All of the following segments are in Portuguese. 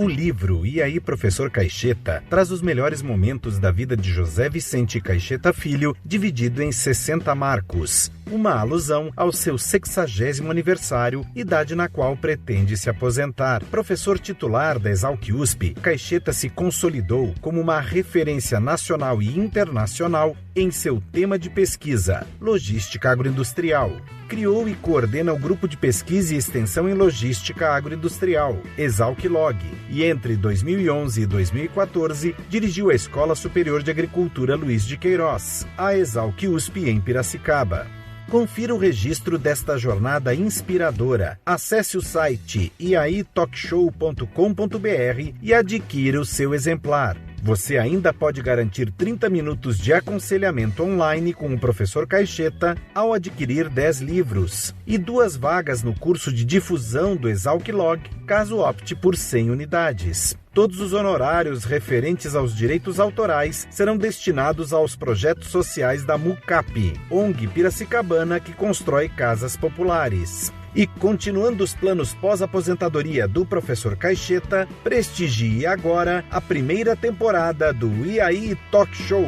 O livro E aí, Professor Caixeta traz os melhores momentos da vida de José Vicente Caixeta Filho, dividido em 60 marcos. Uma alusão ao seu 60º aniversário, idade na qual pretende se aposentar. Professor titular da Exalc-USP, Caixeta se consolidou como uma referência nacional e internacional em seu tema de pesquisa, logística agroindustrial. Criou e coordena o Grupo de Pesquisa e Extensão em Logística Agroindustrial, Exalc-Log, e entre 2011 e 2014 dirigiu a Escola Superior de Agricultura Luiz de Queiroz, a Exalc-USP em Piracicaba. Confira o registro desta jornada inspiradora. Acesse o site iaitalkshow.com.br e adquira o seu exemplar. Você ainda pode garantir 30 minutos de aconselhamento online com o professor Caixeta ao adquirir 10 livros e 2 vagas no curso de difusão do Exalc-Log, caso opte por 100 unidades. Todos os honorários referentes aos direitos autorais serão destinados aos projetos sociais da MUCAP, ONG Piracicabana que constrói casas populares. E continuando os planos pós-aposentadoria do professor Caixeta, prestigie agora a primeira temporada do E aí Talk Show.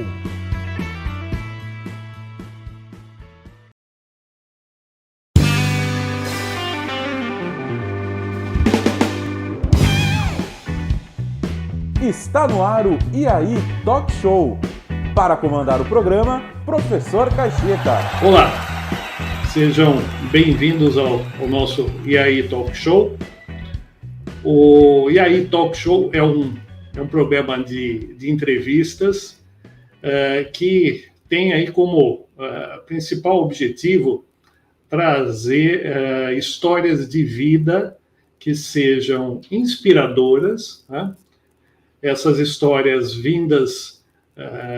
Está no ar o E aí Talk Show. Para comandar o programa, professor Caixeta. Olá! Sejam bem-vindos ao nosso E aí Talk Show. O E aí Talk Show é um programa de entrevistas que tem aí como principal objetivo trazer histórias de vida que sejam inspiradoras, né? Essas histórias vindas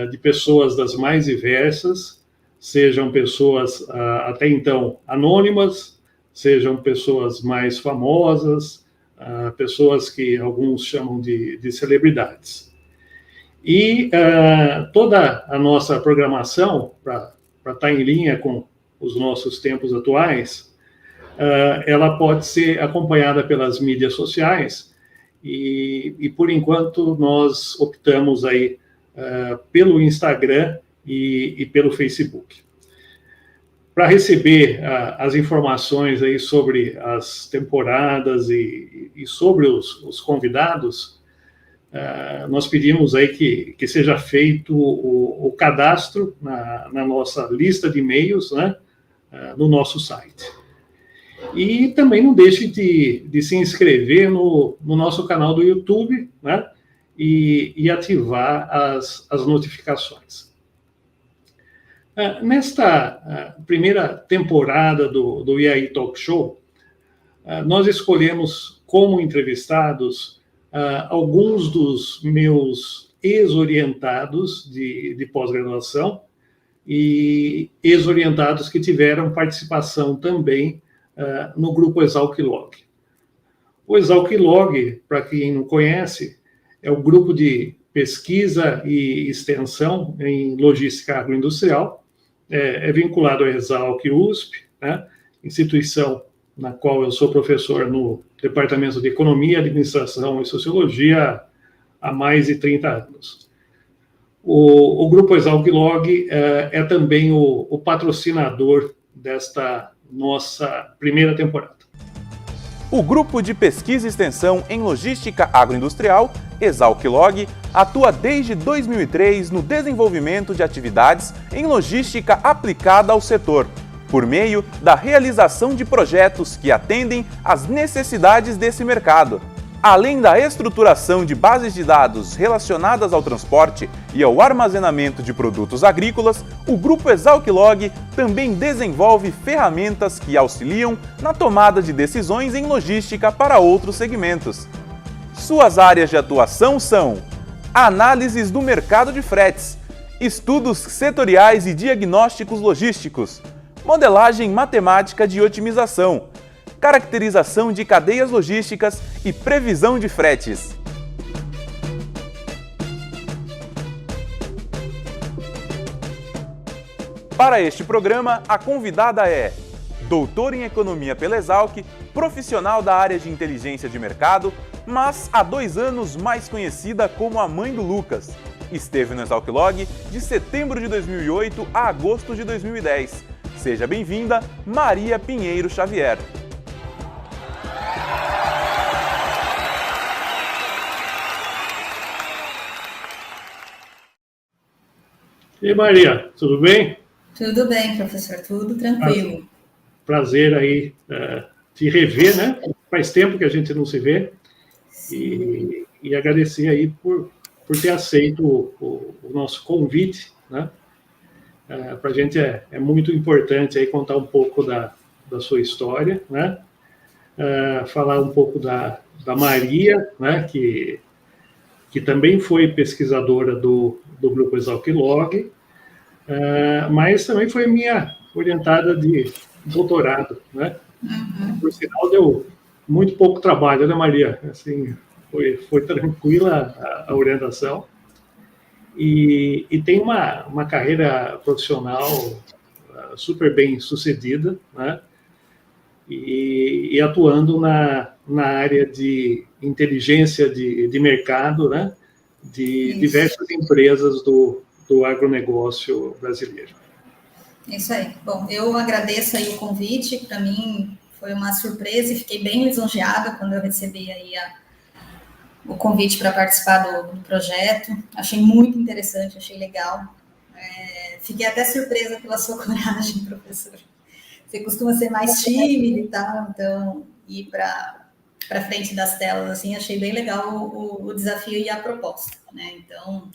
de pessoas das mais diversas, sejam pessoas até então anônimas, sejam pessoas mais famosas, pessoas que alguns chamam de celebridades. E toda a nossa programação, para estar em linha com os nossos tempos atuais, ela pode ser acompanhada pelas mídias sociais e por enquanto, nós optamos aí pelo Instagram e pelo Facebook. Para receber as informações aí sobre as temporadas e sobre os convidados, nós pedimos aí que seja feito o cadastro na nossa lista de e-mails, né, no nosso site. E também não deixe de se inscrever no nosso canal do YouTube, né, e ativar as notificações. Nesta primeira temporada do E aí Talk Show, nós escolhemos como entrevistados alguns dos meus ex-orientados de pós-graduação e ex-orientados que tiveram participação também no grupo Exalc-Log. O Exalc-Log, para quem não conhece, é o grupo de pesquisa e extensão em logística agroindustrial, é vinculado à Exalc-USP, né, instituição na qual eu sou professor no Departamento de Economia, Administração e Sociologia há mais de 30 anos. O grupo Exalc-Log é também o patrocinador desta nossa primeira temporada. O Grupo de Pesquisa e Extensão em Logística Agroindustrial, Exalc-Log, atua desde 2003 no desenvolvimento de atividades em logística aplicada ao setor, por meio da realização de projetos que atendem às necessidades desse mercado. Além da estruturação de bases de dados relacionadas ao transporte e ao armazenamento de produtos agrícolas, o Grupo Exalc-Log também desenvolve ferramentas que auxiliam na tomada de decisões em logística para outros segmentos. Suas áreas de atuação são análises do mercado de fretes, estudos setoriais e diagnósticos logísticos, modelagem matemática de otimização, caracterização de cadeias logísticas e previsão de fretes. Para este programa, a convidada é doutor em Economia pela Exalc, profissional da área de inteligência de mercado, mas há 2 anos mais conhecida como a mãe do Lucas. Esteve no Exalc Log de setembro de 2008 a agosto de 2010. Seja bem-vinda, Maria Pinheiro Xavier. E aí, Maria, tudo bem? Tudo bem, professor, tudo tranquilo. Prazer aí te rever, né? Faz tempo que a gente não se vê. E agradecer aí por ter aceito o nosso convite, né? Para a gente é muito importante aí contar um pouco da sua história, né? Falar um pouco da Maria, né? Que também foi pesquisadora do Grupo Exalc Log, mas também foi minha orientada de doutorado, né? Uhum. Por sinal, deu muito pouco trabalho, né, Maria? Assim, foi tranquila a orientação. E tem uma carreira profissional super bem sucedida, né? E atuando na área de inteligência de mercado, né? De Isso. Diversas empresas do agronegócio brasileiro. Isso aí. Bom, eu agradeço aí o convite. Para mim foi uma surpresa e fiquei bem lisonjeada quando eu recebi aí o convite para participar do projeto. Achei muito interessante, achei legal. Fiquei até surpresa pela sua coragem, professor. Você costuma ser mais tímido e tal, então ir para frente das telas, assim, achei bem legal o desafio e a proposta, né? Então,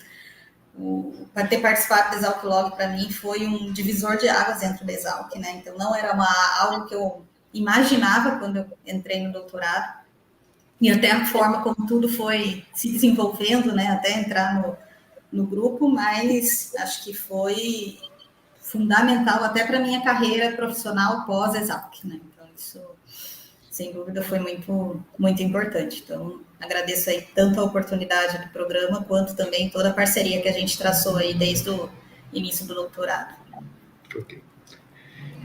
para ter participado do Exalc Log, para mim, foi um divisor de águas dentro do Exalc, né? Então, não era algo que eu imaginava quando eu entrei no doutorado, e até a forma como tudo foi se desenvolvendo, né? Até entrar no grupo, mas acho que foi fundamental até para a minha carreira profissional pós-Exalc, né? Então, isso, sem dúvida, foi muito, muito importante. Então, agradeço aí tanto a oportunidade do programa, quanto também toda a parceria que a gente traçou aí desde o início do doutorado. Ok.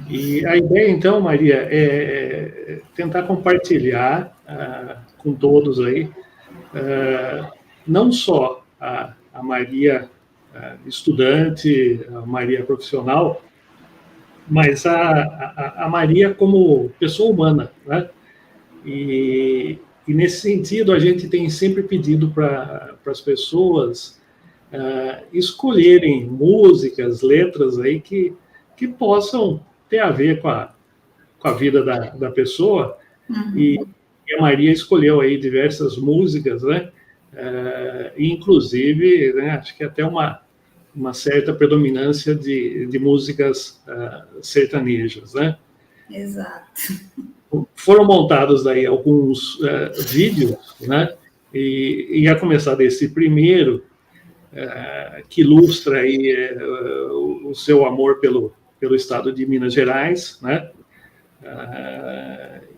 E a ideia, então, Maria, é tentar compartilhar com todos aí, não só a Maria estudante, a Maria profissional, mas a Maria como pessoa humana, né? E nesse sentido, a gente tem sempre pedido para as pessoas escolherem músicas, letras aí que possam ter a ver com a vida da pessoa. Uhum. E a Maria escolheu aí diversas músicas, né? Inclusive, né, acho que até uma certa predominância de músicas sertanejas, né? Exato. Foram montados aí alguns vídeos, né? E a começar desse primeiro, que ilustra aí o seu amor pelo estado de Minas Gerais, né?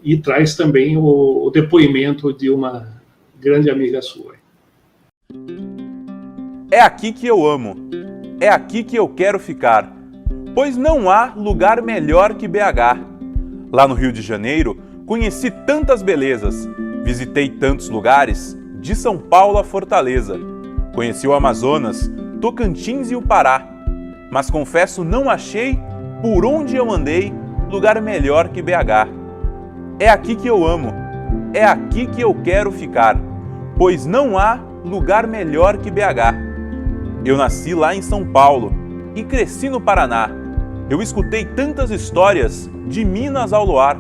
E traz também o depoimento de uma grande amiga sua. É aqui que eu amo, é aqui que eu quero ficar, pois não há lugar melhor que BH. Lá no Rio de Janeiro, conheci tantas belezas, visitei tantos lugares, de São Paulo a Fortaleza. Conheci o Amazonas, Tocantins e o Pará, mas confesso não achei, por onde eu andei, lugar melhor que BH. É aqui que eu amo, é aqui que eu quero ficar, pois não há lugar melhor que BH. Eu nasci lá em São Paulo e cresci no Paraná. Eu escutei tantas histórias, de Minas ao Luar.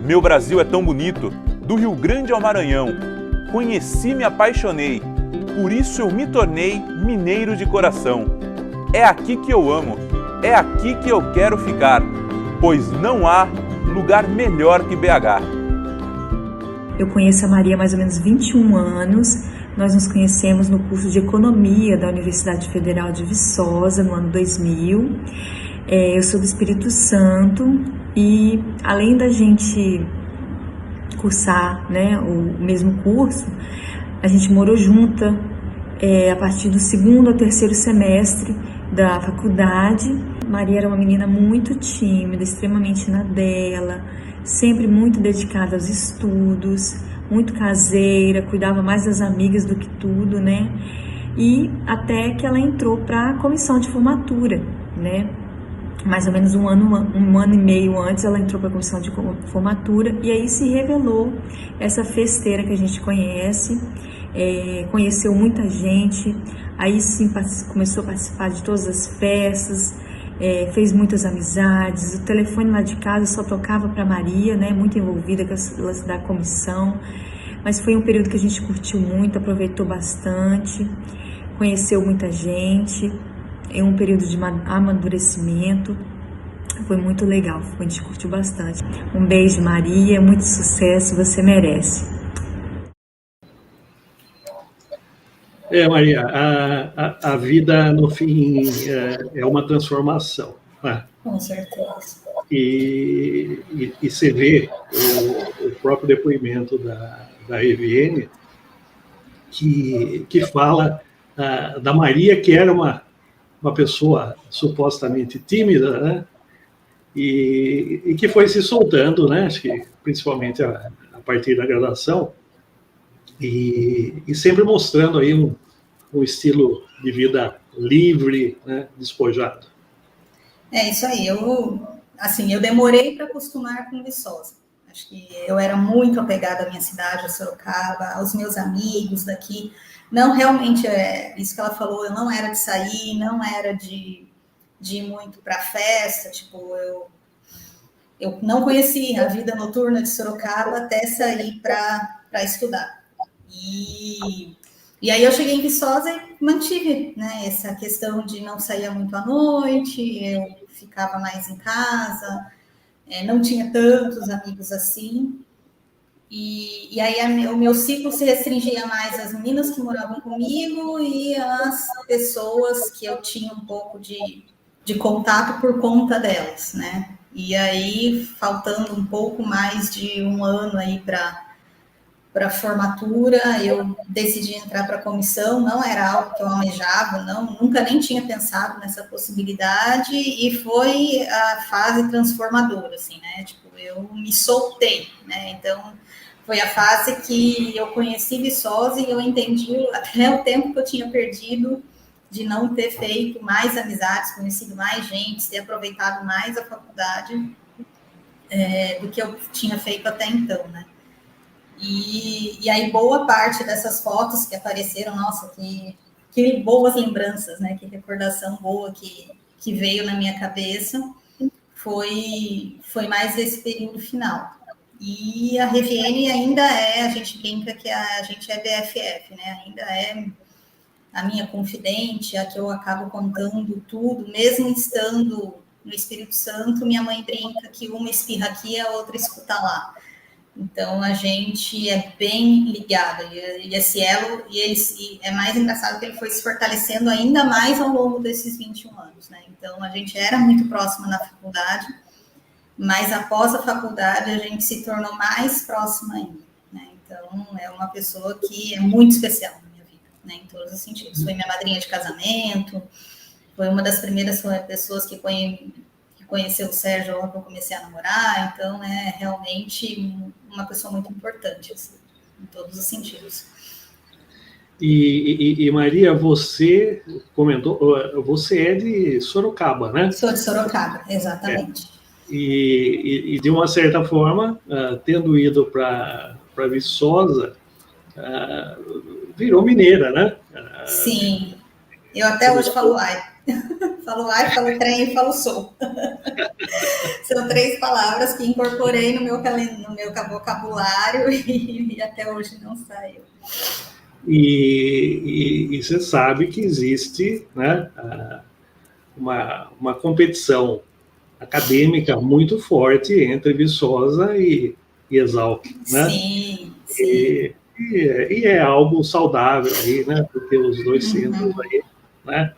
Meu Brasil é tão bonito, do Rio Grande ao Maranhão. Conheci, me apaixonei, por isso eu me tornei mineiro de coração. É aqui que eu amo, é aqui que eu quero ficar, pois não há lugar melhor que BH. Eu conheço a Maria há mais ou menos 21 anos. Nós nos conhecemos no curso de Economia da Universidade Federal de Viçosa, no ano 2000. Eu sou do Espírito Santo e, além da gente cursar, né, o mesmo curso, a gente morou junta a partir do 2º ao 3º semestre da faculdade. Maria era uma menina muito tímida, extremamente na dela, sempre muito dedicada aos estudos, muito caseira, cuidava mais das amigas do que tudo, né? E até que ela entrou para a comissão de formatura, né? Mais ou menos um ano e meio antes, ela entrou para a comissão de formatura, e aí se revelou essa festeira que a gente conhece, conheceu muita gente, aí sim começou a participar de todas as festas, fez muitas amizades, o telefone lá de casa só tocava para Maria, né, muito envolvida com esse lance da comissão, mas foi um período que a gente curtiu muito, aproveitou bastante, conheceu muita gente, é um período de amadurecimento, foi muito legal, a gente curtiu bastante. Um beijo, Maria, muito sucesso, você merece. Maria, a vida, no fim, é uma transformação, né? Com certeza. E você vê o próprio depoimento da Eviene, que fala da Maria, que era uma pessoa supostamente tímida, né? E que foi se soltando, né? Acho que principalmente a partir da graduação, e sempre mostrando aí um estilo de vida livre, né? Despojado. É isso aí. Eu demorei para acostumar com Viçosa. Acho que eu era muito apegada à minha cidade, a Sorocaba, aos meus amigos daqui. Não, realmente, isso que ela falou, eu não era de sair, não era de ir muito para festa, tipo, eu não conhecia a vida noturna de Sorocaba até sair para estudar. E aí eu cheguei em Viçosa e mantive, né, essa questão de não sair muito à noite, eu ficava mais em casa, não tinha tantos amigos assim. E aí o meu ciclo se restringia mais às meninas que moravam comigo e às pessoas que eu tinha um pouco de contato por conta delas, né? E aí, faltando um pouco mais de um ano aí para a formatura, eu decidi entrar para a comissão, não era algo que eu almejava, nunca nem tinha pensado nessa possibilidade, e foi a fase transformadora, assim, né? Tipo, eu me soltei, né? Então, foi a fase que eu conheci Viçosa e eu entendi até o tempo que eu tinha perdido de não ter feito mais amizades, conhecido mais gente, ter aproveitado mais a faculdade do que eu tinha feito até então, né? E aí boa parte dessas fotos que apareceram, nossa, que boas lembranças, né? Que recordação boa que veio na minha cabeça foi mais esse período final. E a Reviene ainda a gente brinca que a gente é BFF, né? Ainda é a minha confidente, a que eu acabo contando tudo, mesmo estando no Espírito Santo, minha mãe brinca que uma espirra aqui e a outra escuta lá. Então, a gente é bem ligada, e esse elo, e é mais engraçado que ele foi se fortalecendo ainda mais ao longo desses 21 anos, né? Então, a gente era muito próxima na faculdade, mas após a faculdade, a gente se tornou mais próxima ainda, né? Então, é uma pessoa que é muito especial na minha vida, né? Em todos os sentidos. Foi minha madrinha de casamento, foi uma das primeiras pessoas que conheceu o Sérgio logo que eu comecei a namorar, então é realmente uma pessoa muito importante, assim, em todos os sentidos. E Maria, você comentou, você é de Sorocaba, né? Sou de Sorocaba, exatamente. E de uma certa forma, tendo ido para Viçosa, virou mineira, né? Sim, eu até hoje falo ai. Falo ai, falo trem e falo sou. São 3 palavras que incorporei no meu vocabulário e até hoje não saiu. E você sabe que existe, né, uma competição acadêmica muito forte entre Viçosa e Exalc, né? Sim. E é algo saudável aí, né? Porque os dois centros aí, né,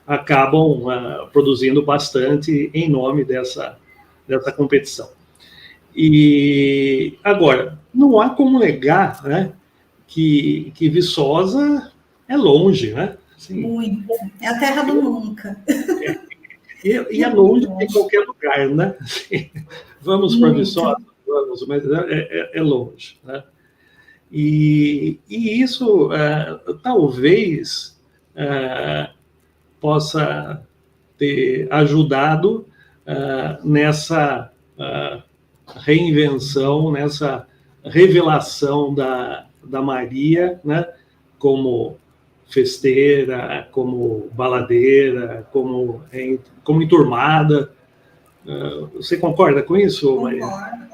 acabam produzindo bastante em nome dessa competição. E agora, não há como negar, né, que Viçosa é longe, né? Assim, muito. É a terra do nunca. E é longe de qualquer lugar, né? Vamos para Viçosa, vamos, mas é longe, né? E isso talvez possa ter ajudado nessa reinvenção, nessa revelação da Maria, né, como festeira, como baladeira, como enturmada. Você concorda com isso, Maria?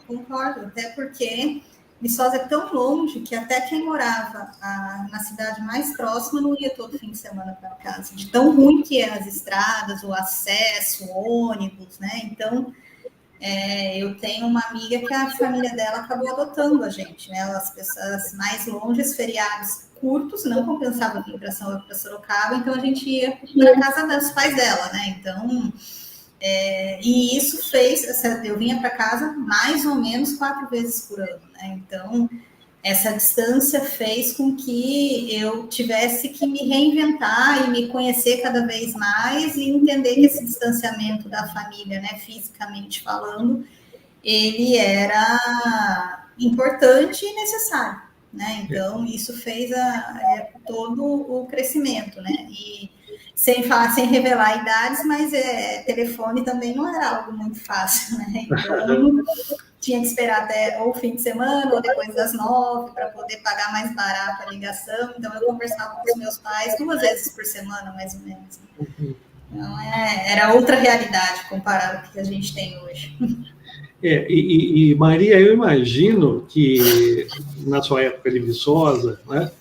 Concordo, até porque Viçosa é tão longe que até quem morava na cidade mais próxima não ia todo fim de semana para casa, de tão ruim que eram as estradas, o acesso, o ônibus, né? Então, eu tenho uma amiga que a família dela acabou adotando a gente, né? As pessoas mais longe, os feriados curtos, não compensava vir para Sorocaba, então a gente ia para casa dos pais dela, né? Então, e isso fez, eu vinha para casa mais ou menos 4 vezes por ano, né? Então, essa distância fez com que eu tivesse que me reinventar e me conhecer cada vez mais e entender que esse distanciamento da família, né, fisicamente falando, ele era importante e necessário, né? Então, isso fez todo o crescimento, né? E sem revelar idades, mas telefone também não era algo muito fácil, né? Então, tinha que esperar até ou fim de semana ou depois das 9 para poder pagar mais barato a ligação. Então, eu conversava com os meus pais 2 vezes por semana, mais ou menos. Então, era outra realidade comparada com o que a gente tem hoje. E Maria, eu imagino que na sua época de Viçosa, né,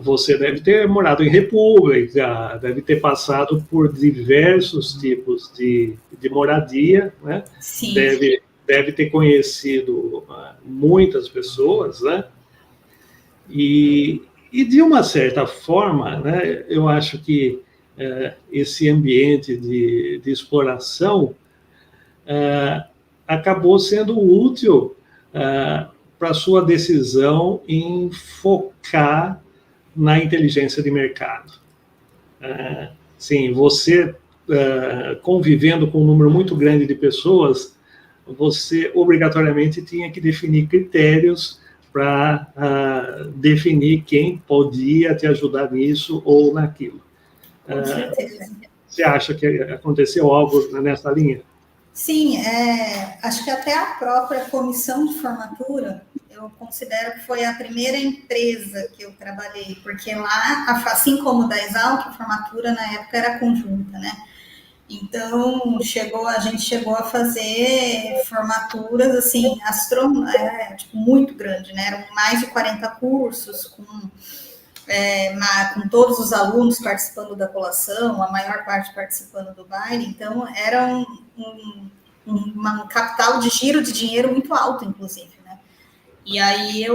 você deve ter morado em república, deve ter passado por diversos tipos de moradia, né? Sim. Deve ter conhecido muitas pessoas, né? E de uma certa forma, né, eu acho que esse ambiente de exploração acabou sendo útil para a sua decisão em focar na inteligência de mercado. Sim, você convivendo com um número muito grande de pessoas, você obrigatoriamente tinha que definir critérios para definir quem podia te ajudar nisso ou naquilo. Com certeza. Você acha que aconteceu algo nessa linha? Sim, acho que até a própria comissão de formatura, eu considero que foi a primeira empresa que eu trabalhei, porque lá, assim como da Exalc, a formatura na época era conjunta, né? Então, a gente chegou a fazer formaturas, assim, tipo, muito grande, né? Eram mais de 40 cursos, com todos os alunos participando da colação, a maior parte participando do baile, então era um capital de giro de dinheiro muito alto, inclusive, né? E aí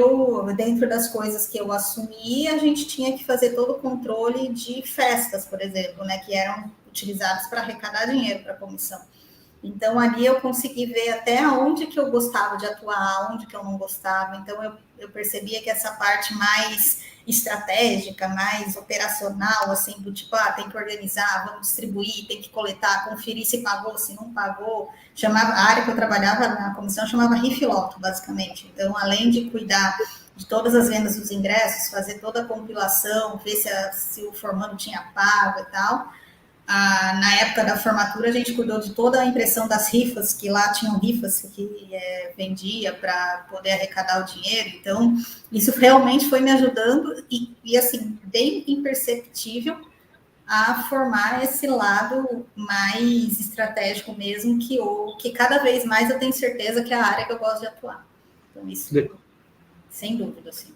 dentro das coisas que eu assumi, a gente tinha que fazer todo o controle de festas, por exemplo, né, que eram utilizadas para arrecadar dinheiro para a comissão. Então, ali eu consegui ver até onde que eu gostava de atuar, onde que eu não gostava. Então, eu percebia que essa parte mais estratégica, mais operacional, assim, do tipo, tem que organizar, vamos distribuir, tem que coletar, conferir se pagou, se não pagou. A área que eu trabalhava na comissão chamava RIF-LOTO, basicamente. Então, além de cuidar de todas as vendas dos ingressos, fazer toda a compilação, ver se o formando tinha pago e tal. Na época da formatura, a gente cuidou de toda a impressão das rifas, que lá tinham rifas que vendia para poder arrecadar o dinheiro. Então, isso realmente foi me ajudando e assim, bem imperceptível a formar esse lado mais estratégico mesmo, que cada vez mais eu tenho certeza que é a área que eu gosto de atuar. Então, isso, sem dúvida, assim.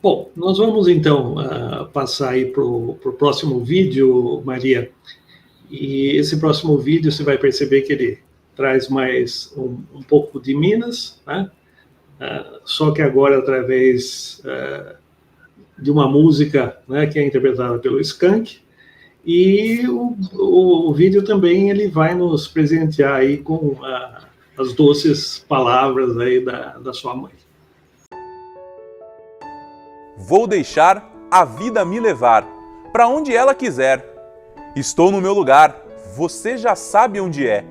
Bom, nós vamos então passar aí para o próximo vídeo, Maria. E esse próximo vídeo você vai perceber que ele traz mais um pouco de Minas, né? Só que agora através de uma música, né, que é interpretada pelo Skank. E o vídeo também ele vai nos presentear aí com as doces palavras aí da sua mãe. Vou deixar a vida me levar, para onde ela quiser. Estou no meu lugar, você já sabe onde é.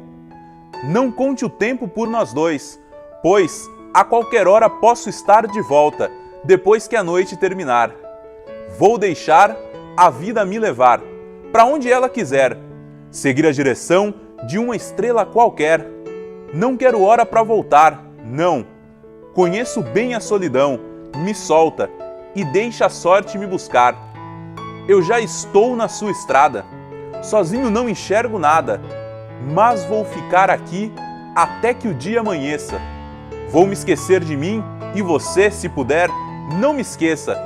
Não conte o tempo por nós dois, pois A qualquer hora posso estar de volta, depois que a noite terminar. Vou deixar a vida me levar, para onde ela quiser, seguir a direção de uma estrela qualquer. Não quero hora para voltar, não. Conheço bem a solidão, me solta e deixa a sorte me buscar. Eu já estou na sua estrada, sozinho não enxergo nada, mas vou ficar aqui até que o dia amanheça. Vou me esquecer de mim e você, se puder, não me esqueça.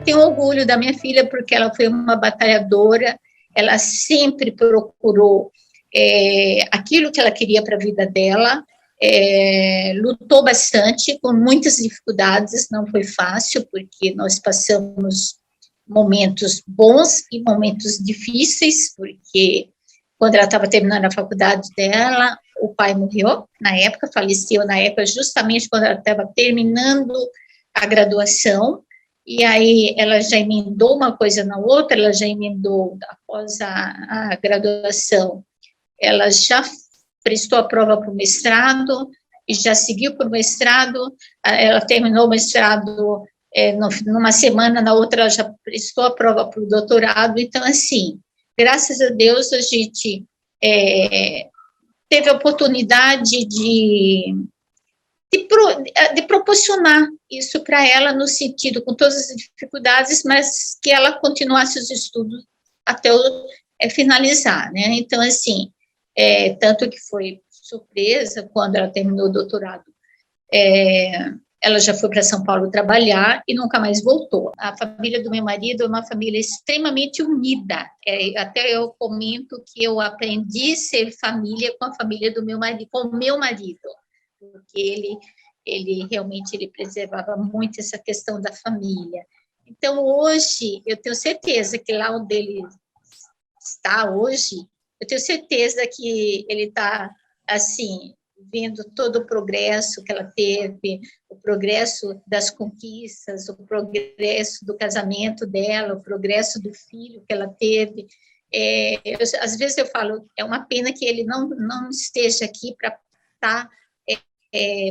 Tenho orgulho da minha filha porque ela foi uma batalhadora, ela sempre procurou aquilo que ela queria para a vida dela, lutou bastante, com muitas dificuldades, não foi fácil, porque nós passamos momentos bons e momentos difíceis, porque quando ela estava terminando a faculdade dela, o pai morreu, na época, faleceu na época, justamente quando ela estava terminando a graduação, e aí ela já emendou uma coisa na outra, ela já emendou após a graduação, ela já prestou a prova para o mestrado, e já seguiu para o mestrado, ela terminou o mestrado numa semana, na outra ela já prestou a prova para o doutorado, então assim, graças a Deus a gente teve a oportunidade de proporcionar isso para ela, no sentido, com todas as dificuldades, mas que ela continuasse os estudos até finalizar, né? Então, assim, tanto que foi surpresa, quando ela terminou o doutorado, ela já foi para São Paulo trabalhar e nunca mais voltou. A família do meu marido é uma família extremamente unida. Até eu comento que eu aprendi a ser família com a família do meu marido, com o meu marido, porque ele realmente preservava muito essa questão da família. Então, hoje, eu tenho certeza que lá onde ele está hoje, eu tenho certeza que ele está, assim, vendo todo o progresso que ela teve, o progresso das conquistas, o progresso do casamento dela, o progresso do filho que ela teve. Às vezes eu falo, é uma pena que ele não esteja aqui para estar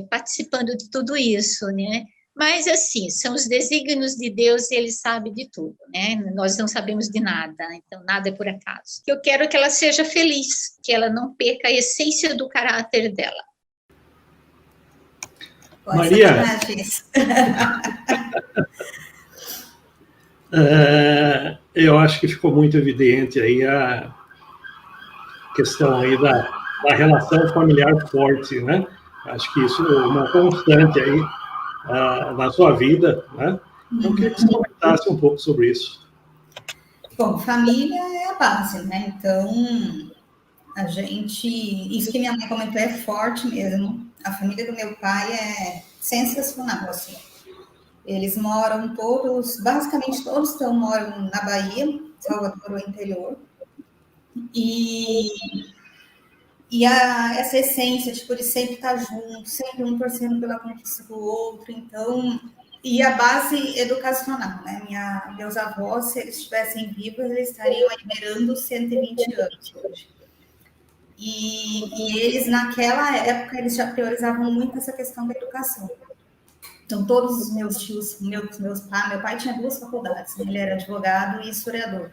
participando de tudo isso, né? Mas, assim, são os desígnios de Deus e Ele sabe de tudo, né? Nós não sabemos de nada, então nada é por acaso. Eu quero que ela seja feliz, que ela não perca a essência do caráter dela. Maria, eu acho que ficou muito evidente aí a questão aí da relação familiar forte, né? Acho que isso é uma constante aí na sua vida, né? Então, eu queria que você comentasse um pouco sobre isso. Bom, família é a base, né? Então, isso que minha mãe comentou é forte mesmo. A família do meu pai é sensacional, assim. Eles moram basicamente todos moram na Bahia, Salvador, o interior. E essa essência, tipo, de sempre estar junto, sempre um torcendo pela conquista do outro, então, e a base educacional, né? Meus avós, se eles estivessem vivos, eles estariam aí beirando 120 anos hoje. E eles, naquela época, eles já priorizavam muito essa questão da educação. Então, todos os meus tios, meu pai tinha 2 faculdades, né? Ele era advogado e historiador.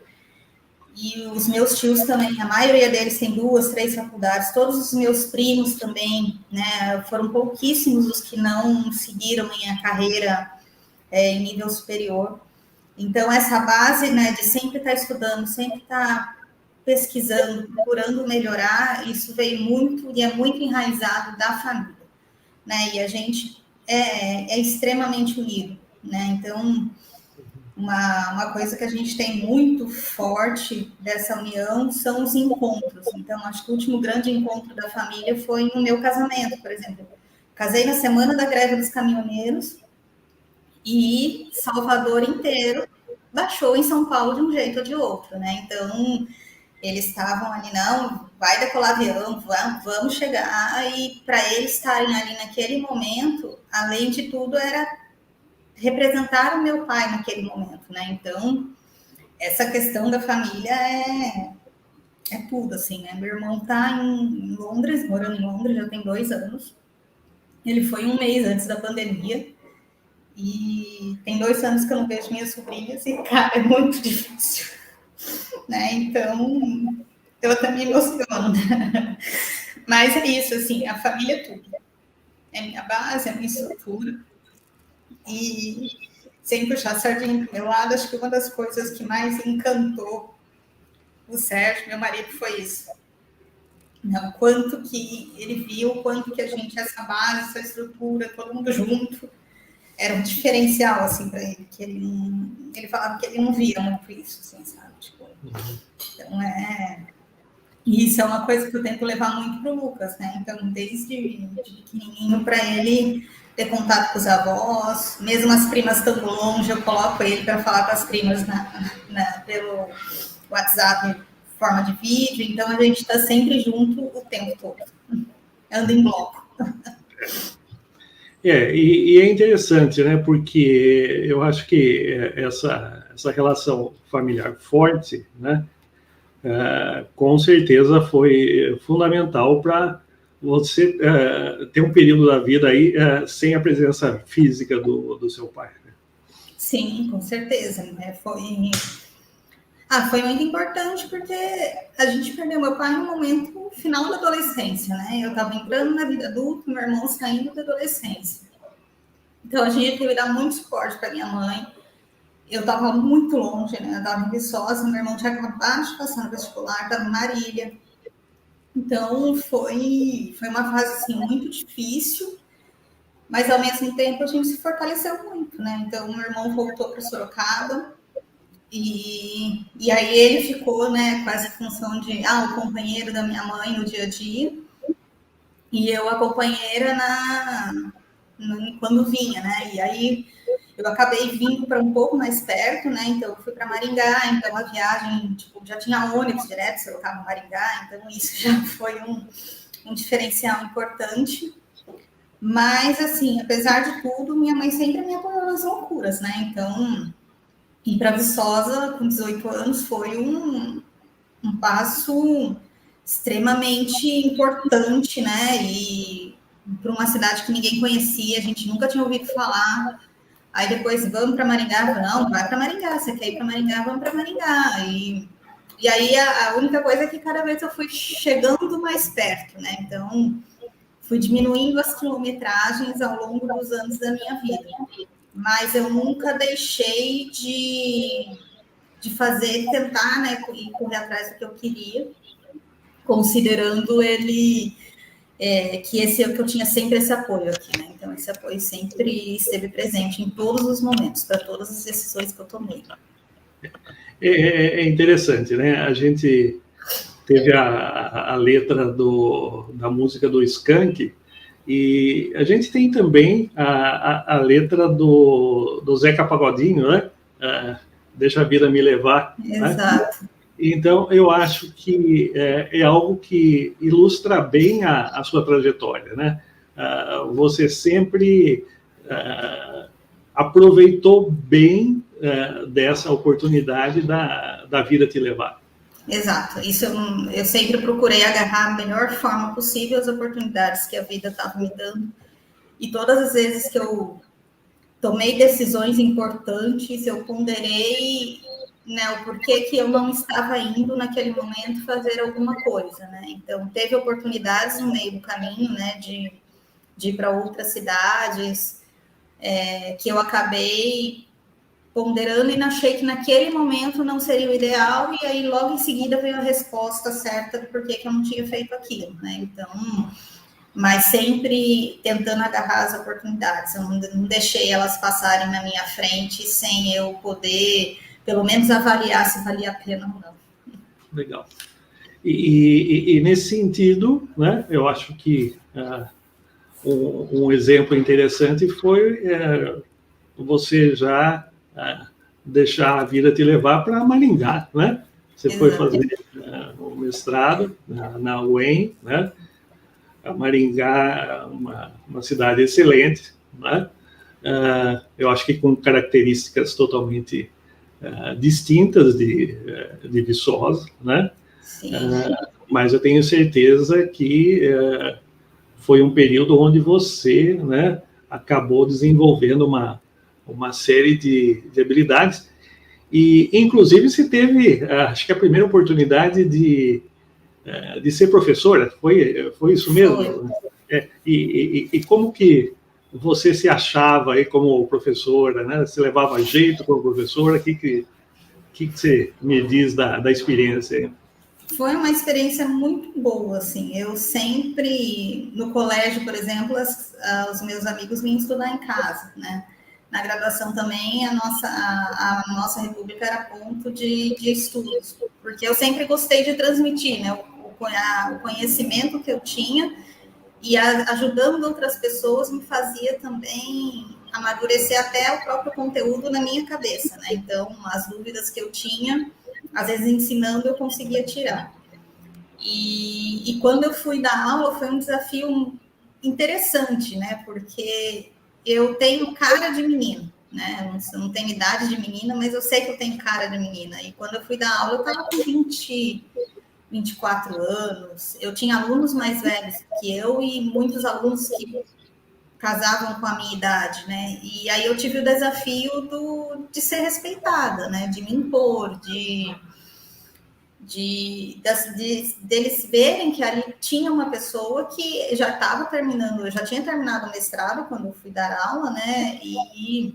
E os meus tios também, a maioria deles tem 2, 3 faculdades, todos os meus primos também, né, foram pouquíssimos os que não seguiram minha carreira em nível superior. Então, essa base, né, de sempre estar estudando, sempre estar pesquisando, procurando melhorar, isso veio muito, e é muito enraizado da família, né, e a gente é extremamente unido, né, então... Uma coisa que a gente tem muito forte dessa união são os encontros. Então, acho que o último grande encontro da família foi no meu casamento, por exemplo. Casei na semana da greve dos caminhoneiros e Salvador inteiro baixou em São Paulo de um jeito ou de outro, né? Então, eles estavam ali, não, vai decolar avião, vamos chegar. E para eles estarem ali naquele momento, além de tudo, era representar o meu pai naquele momento, né? Então, essa questão da família é tudo, assim, né? Meu irmão tá em Londres, morando em Londres, já tem 2 anos. Ele foi um mês antes da pandemia. E tem 2 anos que eu não vejo minhas sobrinhas e, cara, é muito difícil, né? Então, eu até me emociono, né? Mas é isso, assim, a família é tudo. É minha base, é minha estrutura. E, sem puxar a sardinha do meu lado, acho que uma das coisas que mais encantou o Sérgio, meu marido, foi isso. O quanto que ele viu, o quanto que a gente, essa base, essa estrutura, todo mundo junto, era um diferencial, assim, para ele, que ele falava que ele não via muito isso, assim, sabe? Tipo, então, e isso é uma coisa que eu tento levar muito pro Lucas, né? Então, desde de pequenininho, para ele ter contato com os avós, mesmo as primas estando longe, eu coloco ele para falar com as primas pelo WhatsApp, em forma de vídeo, então a gente está sempre junto o tempo todo, anda em bloco. E é interessante, né? Porque eu acho que essa relação familiar forte, né? Com certeza foi fundamental para você ter um período da vida aí sem a presença física do seu pai. Né? Sim, com certeza. Né? Foi muito importante porque a gente perdeu meu pai no momento final da adolescência, né? Eu estava entrando na vida adulta, meu irmão saindo da adolescência. Então, a gente teve que dar muito suporte para minha mãe. Eu estava muito longe, né? Eu estava em Viçosa, meu irmão tinha acabado de passar no vestibular, estava em Marília. Então, foi uma fase, assim, muito difícil, mas, ao mesmo tempo, a gente se fortaleceu muito, né? Então, meu irmão voltou para Sorocaba, e aí ele ficou, né, com essa função de, o companheiro da minha mãe no dia a dia, e eu a companheira quando vinha, né? E aí eu acabei vindo para um pouco mais perto, né? Então eu fui para Maringá, então a viagem, tipo, já tinha ônibus direto, se eu estava em Maringá, então isso já foi um diferencial importante. Mas, assim, apesar de tudo, minha mãe sempre me apoiou nas loucuras, né? Então, ir para Viçosa com 18 anos foi um passo extremamente importante, né? E para uma cidade que ninguém conhecia, a gente nunca tinha ouvido falar. Aí depois, vamos para Maringá? Não, vai para Maringá. Você quer ir para Maringá? Vamos para Maringá. E aí a única coisa é que cada vez eu fui chegando mais perto, né? Então, fui diminuindo as quilometragens ao longo dos anos da minha vida. Mas eu nunca deixei de tentar, né, e correr atrás do que eu queria, considerando ele que eu tinha sempre esse apoio aqui, né? Então, esse apoio sempre esteve presente em todos os momentos, para todas as decisões que eu tomei. É interessante, né? A gente teve a letra da música do Skank, e a gente tem também a letra do Zeca Pagodinho, né? Deixa a vida me levar. Exato. Né? Então, eu acho que é algo que ilustra bem a sua trajetória, né? Você sempre aproveitou bem dessa oportunidade da vida te levar. Exato. Isso eu sempre procurei agarrar a melhor forma possível as oportunidades que a vida estava me dando. E todas as vezes que eu tomei decisões importantes, eu ponderei, né, o porquê que eu não estava indo naquele momento fazer alguma coisa, né? Então, teve oportunidades no meio do caminho, né, de ir para outras cidades, que eu acabei ponderando e achei que naquele momento não seria o ideal, e aí logo em seguida veio a resposta certa do porquê que eu não tinha feito aquilo, né? Então, mas sempre tentando agarrar as oportunidades, eu não deixei elas passarem na minha frente sem eu poder, pelo menos, avaliar se valia a pena ou não. Legal. E nesse sentido, né, eu acho que um exemplo interessante foi você já deixar a vida te levar para Maringá, né? Você foi fazer o mestrado na UEM, né? A Maringá, uma cidade excelente, né? Eu acho que com características totalmente distintas de Viçosa, né? Sim. Mas eu tenho certeza que foi um período onde você, né, acabou desenvolvendo uma série de habilidades, e inclusive você teve, acho que a primeira oportunidade de ser professora, foi isso mesmo? E como que você se achava aí como professora, né? Você levava jeito como professora? O que você me diz da experiência aí? Foi uma experiência muito boa, assim. Eu sempre, no colégio, por exemplo, os meus amigos vinham estudar em casa, né? Na graduação também, a nossa república era ponto de estudos, porque eu sempre gostei de transmitir, né? O conhecimento que eu tinha, e ajudando outras pessoas me fazia também amadurecer até o próprio conteúdo na minha cabeça, né? Então, as dúvidas que eu tinha, às vezes ensinando, eu conseguia tirar. E quando eu fui dar aula, foi um desafio interessante, né? Porque eu tenho cara de menina, né? Eu não tenho idade de menina, mas eu sei que eu tenho cara de menina. E quando eu fui dar aula, eu estava com 24 anos. Eu tinha alunos mais velhos que eu e muitos alunos que casavam com a minha idade, né? E aí eu tive o desafio de ser respeitada, né? De me impor, deles verem que ali tinha uma pessoa que já estava terminando, eu já tinha terminado o mestrado quando eu fui dar aula, né? E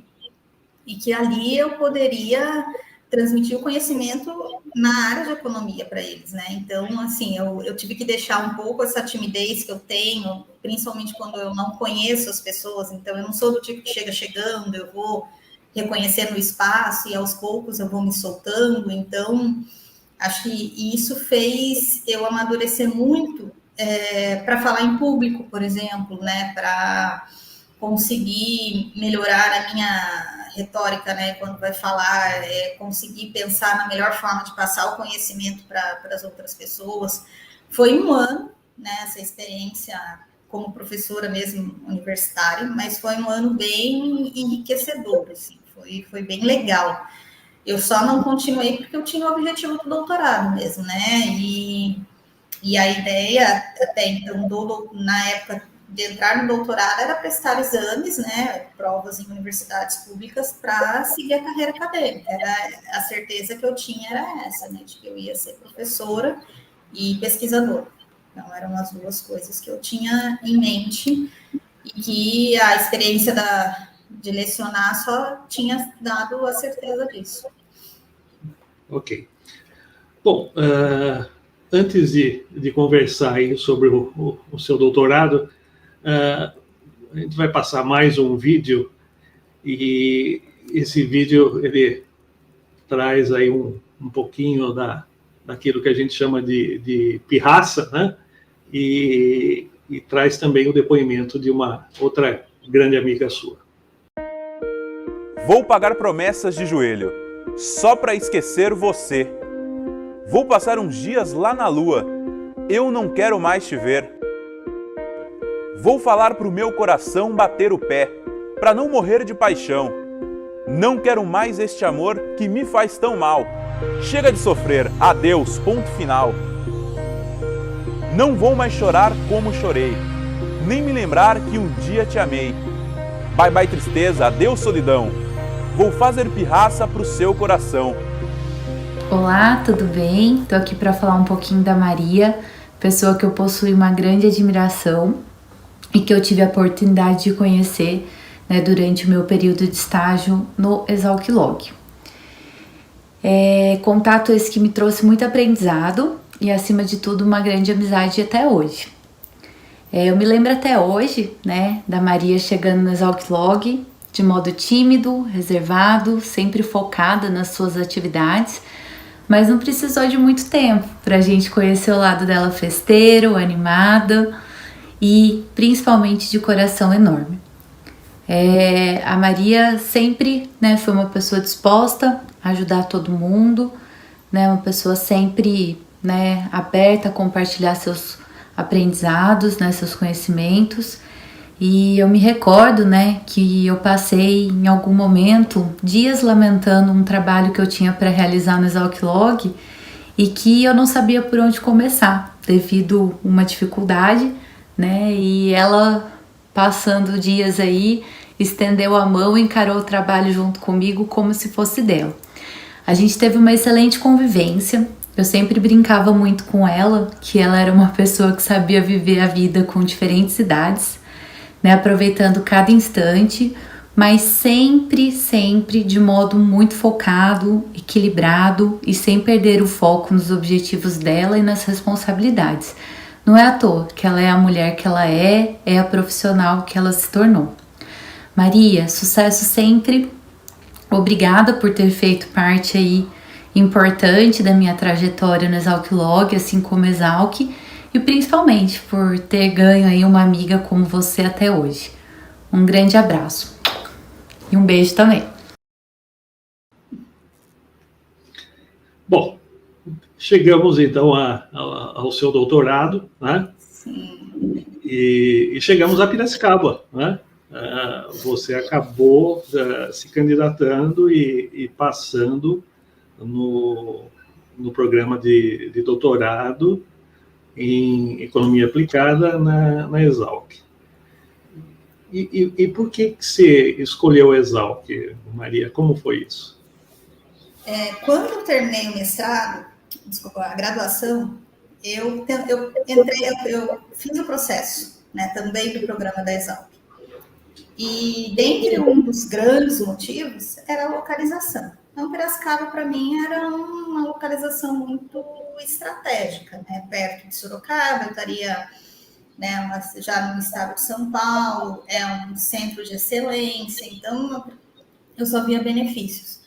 que ali eu poderia transmitir o conhecimento na área de economia para eles, né? Então, assim, eu tive que deixar um pouco essa timidez que eu tenho, principalmente quando eu não conheço as pessoas. Então, eu não sou do tipo que chega chegando, eu vou reconhecendo o espaço e aos poucos eu vou me soltando. Então, acho que isso fez eu amadurecer muito para falar em público, por exemplo, né? Para conseguir melhorar a minha retórica, né? Quando vai falar, conseguir pensar na melhor forma de passar o conhecimento para as outras pessoas. Foi um ano, né? Essa experiência como professora mesmo universitária, mas foi um ano bem enriquecedor, assim, foi bem legal. Eu só não continuei porque eu tinha o objetivo do doutorado mesmo, né? E a ideia, até então, na época de entrar no doutorado, era prestar exames, né? Provas em universidades públicas para seguir a carreira acadêmica. A certeza que eu tinha era essa, né? De que eu ia ser professora e pesquisadora. Então, eram as duas coisas que eu tinha em mente e que a experiência de lecionar só tinha dado a certeza disso. Ok. Bom, antes de conversar aí sobre o seu doutorado, a gente vai passar mais um vídeo, e esse vídeo ele traz aí um pouquinho daquilo que a gente chama de pirraça, né? E traz também o depoimento de uma outra grande amiga sua. Vou pagar promessas de joelho, só para esquecer você. Vou passar uns dias lá na lua, eu não quero mais te ver. Vou falar pro meu coração bater o pé, para não morrer de paixão. Não quero mais este amor que me faz tão mal. Chega de sofrer, adeus, ponto final. Não vou mais chorar como chorei, nem me lembrar que um dia te amei. Bye bye tristeza, adeus solidão. Vou fazer pirraça pro seu coração. Olá, tudo bem? Tô aqui para falar um pouquinho da Maria, pessoa que eu possuo uma grande admiração e que eu tive a oportunidade de conhecer, né, durante o meu período de estágio no Exalc-Log. Contato esse que me trouxe muito aprendizado e, acima de tudo, uma grande amizade até hoje. Eu me lembro até hoje, né, da Maria chegando no Exalc-Log de modo tímido, reservado, sempre focada nas suas atividades, mas não precisou de muito tempo para a gente conhecer o lado dela festeiro, animada e principalmente de coração enorme. A Maria sempre, né, foi uma pessoa disposta a ajudar todo mundo, né, uma pessoa sempre, né, aberta a compartilhar seus aprendizados, né, seus conhecimentos. E eu me recordo, né, que eu passei em algum momento dias lamentando um trabalho que eu tinha para realizar no Exalc-Log e que eu não sabia por onde começar, devido a uma dificuldade, né? E ela, passando dias aí, estendeu a mão e encarou o trabalho junto comigo como se fosse dela. A gente teve uma excelente convivência. Eu sempre brincava muito com ela, que ela era uma pessoa que sabia viver a vida com diferentes idades, né? Aproveitando cada instante, mas sempre de modo muito focado, equilibrado e sem perder o foco nos objetivos dela e nas responsabilidades. Não é à toa que ela é a mulher que ela é a profissional que ela se tornou. Maria, sucesso sempre. Obrigada por ter feito parte aí importante da minha trajetória no Exalc Log, assim como Exalc, e principalmente por ter ganho aí uma amiga como você até hoje. Um grande abraço e um beijo também. Bom, chegamos então ao seu doutorado, né? Sim. E chegamos a Piracicaba, né? Você acabou se candidatando e passando no programa de doutorado em Economia Aplicada na Exalc. E por que você escolheu a Exalc, Maria? Como foi isso? Quando eu terminei o mestrado, a graduação, eu fiz o processo, né, também do programa da Exalc. E dentre um dos grandes motivos era a localização. Então, Piracicaba, para mim, era uma localização muito estratégica, né? Perto de Sorocaba, eu estaria, né, já no estado de São Paulo, é um centro de excelência, então eu só via benefícios.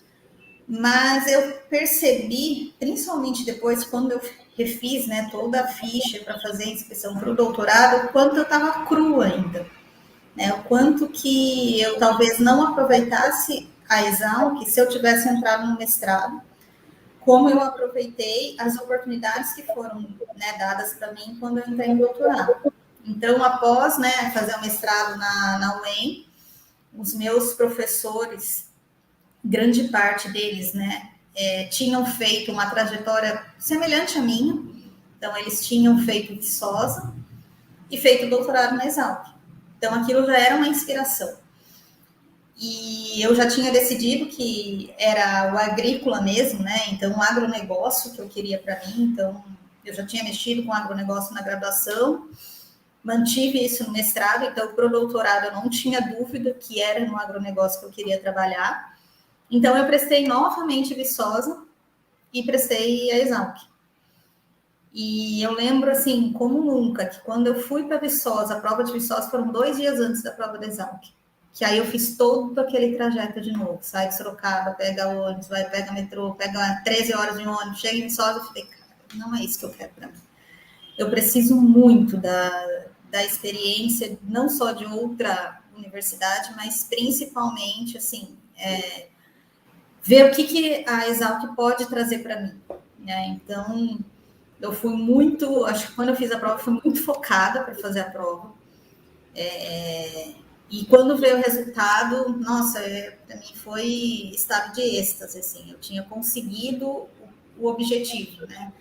Mas eu percebi, principalmente depois, quando eu refiz, né, toda a ficha para fazer a inscrição para o doutorado, o quanto eu estava crua ainda. Né, o quanto que eu talvez não aproveitasse a Exalc se eu tivesse entrado no mestrado, como eu aproveitei as oportunidades que foram, né, dadas para mim quando eu entrei no doutorado. Então, após, né, fazer o mestrado na UEM, os meus professores, grande parte deles, né, tinham feito uma trajetória semelhante à minha. Então, eles tinham feito Viçosa e feito doutorado na Exalc. Então, aquilo já era uma inspiração. E eu já tinha decidido que era o agrícola mesmo, né? Então, o agronegócio que eu queria para mim. Então, eu já tinha mexido com agronegócio na graduação, mantive isso no mestrado. Então, para o doutorado, eu não tinha dúvida que era no agronegócio que eu queria trabalhar. Então, eu prestei novamente Viçosa e prestei a Exalc. E eu lembro, assim, como nunca, que quando eu fui para Viçosa, a prova de Viçosa foram 2 dias antes da prova da Exalc. Que aí eu fiz todo aquele trajeto de novo. Sai de Sorocaba, pega ônibus, pega metrô, pega 13 horas de ônibus, chega em Viçosa e falei, cara, não é isso que eu quero para mim. Eu preciso muito da experiência, não só de outra universidade, mas principalmente, assim, ver o que a Exalc pode trazer para mim. Né? Então, eu fui muito, acho que quando eu fiz a prova, fui muito focada para fazer a prova. E quando veio o resultado, nossa, para mim foi estado de êxtase, assim, eu tinha conseguido o objetivo, né?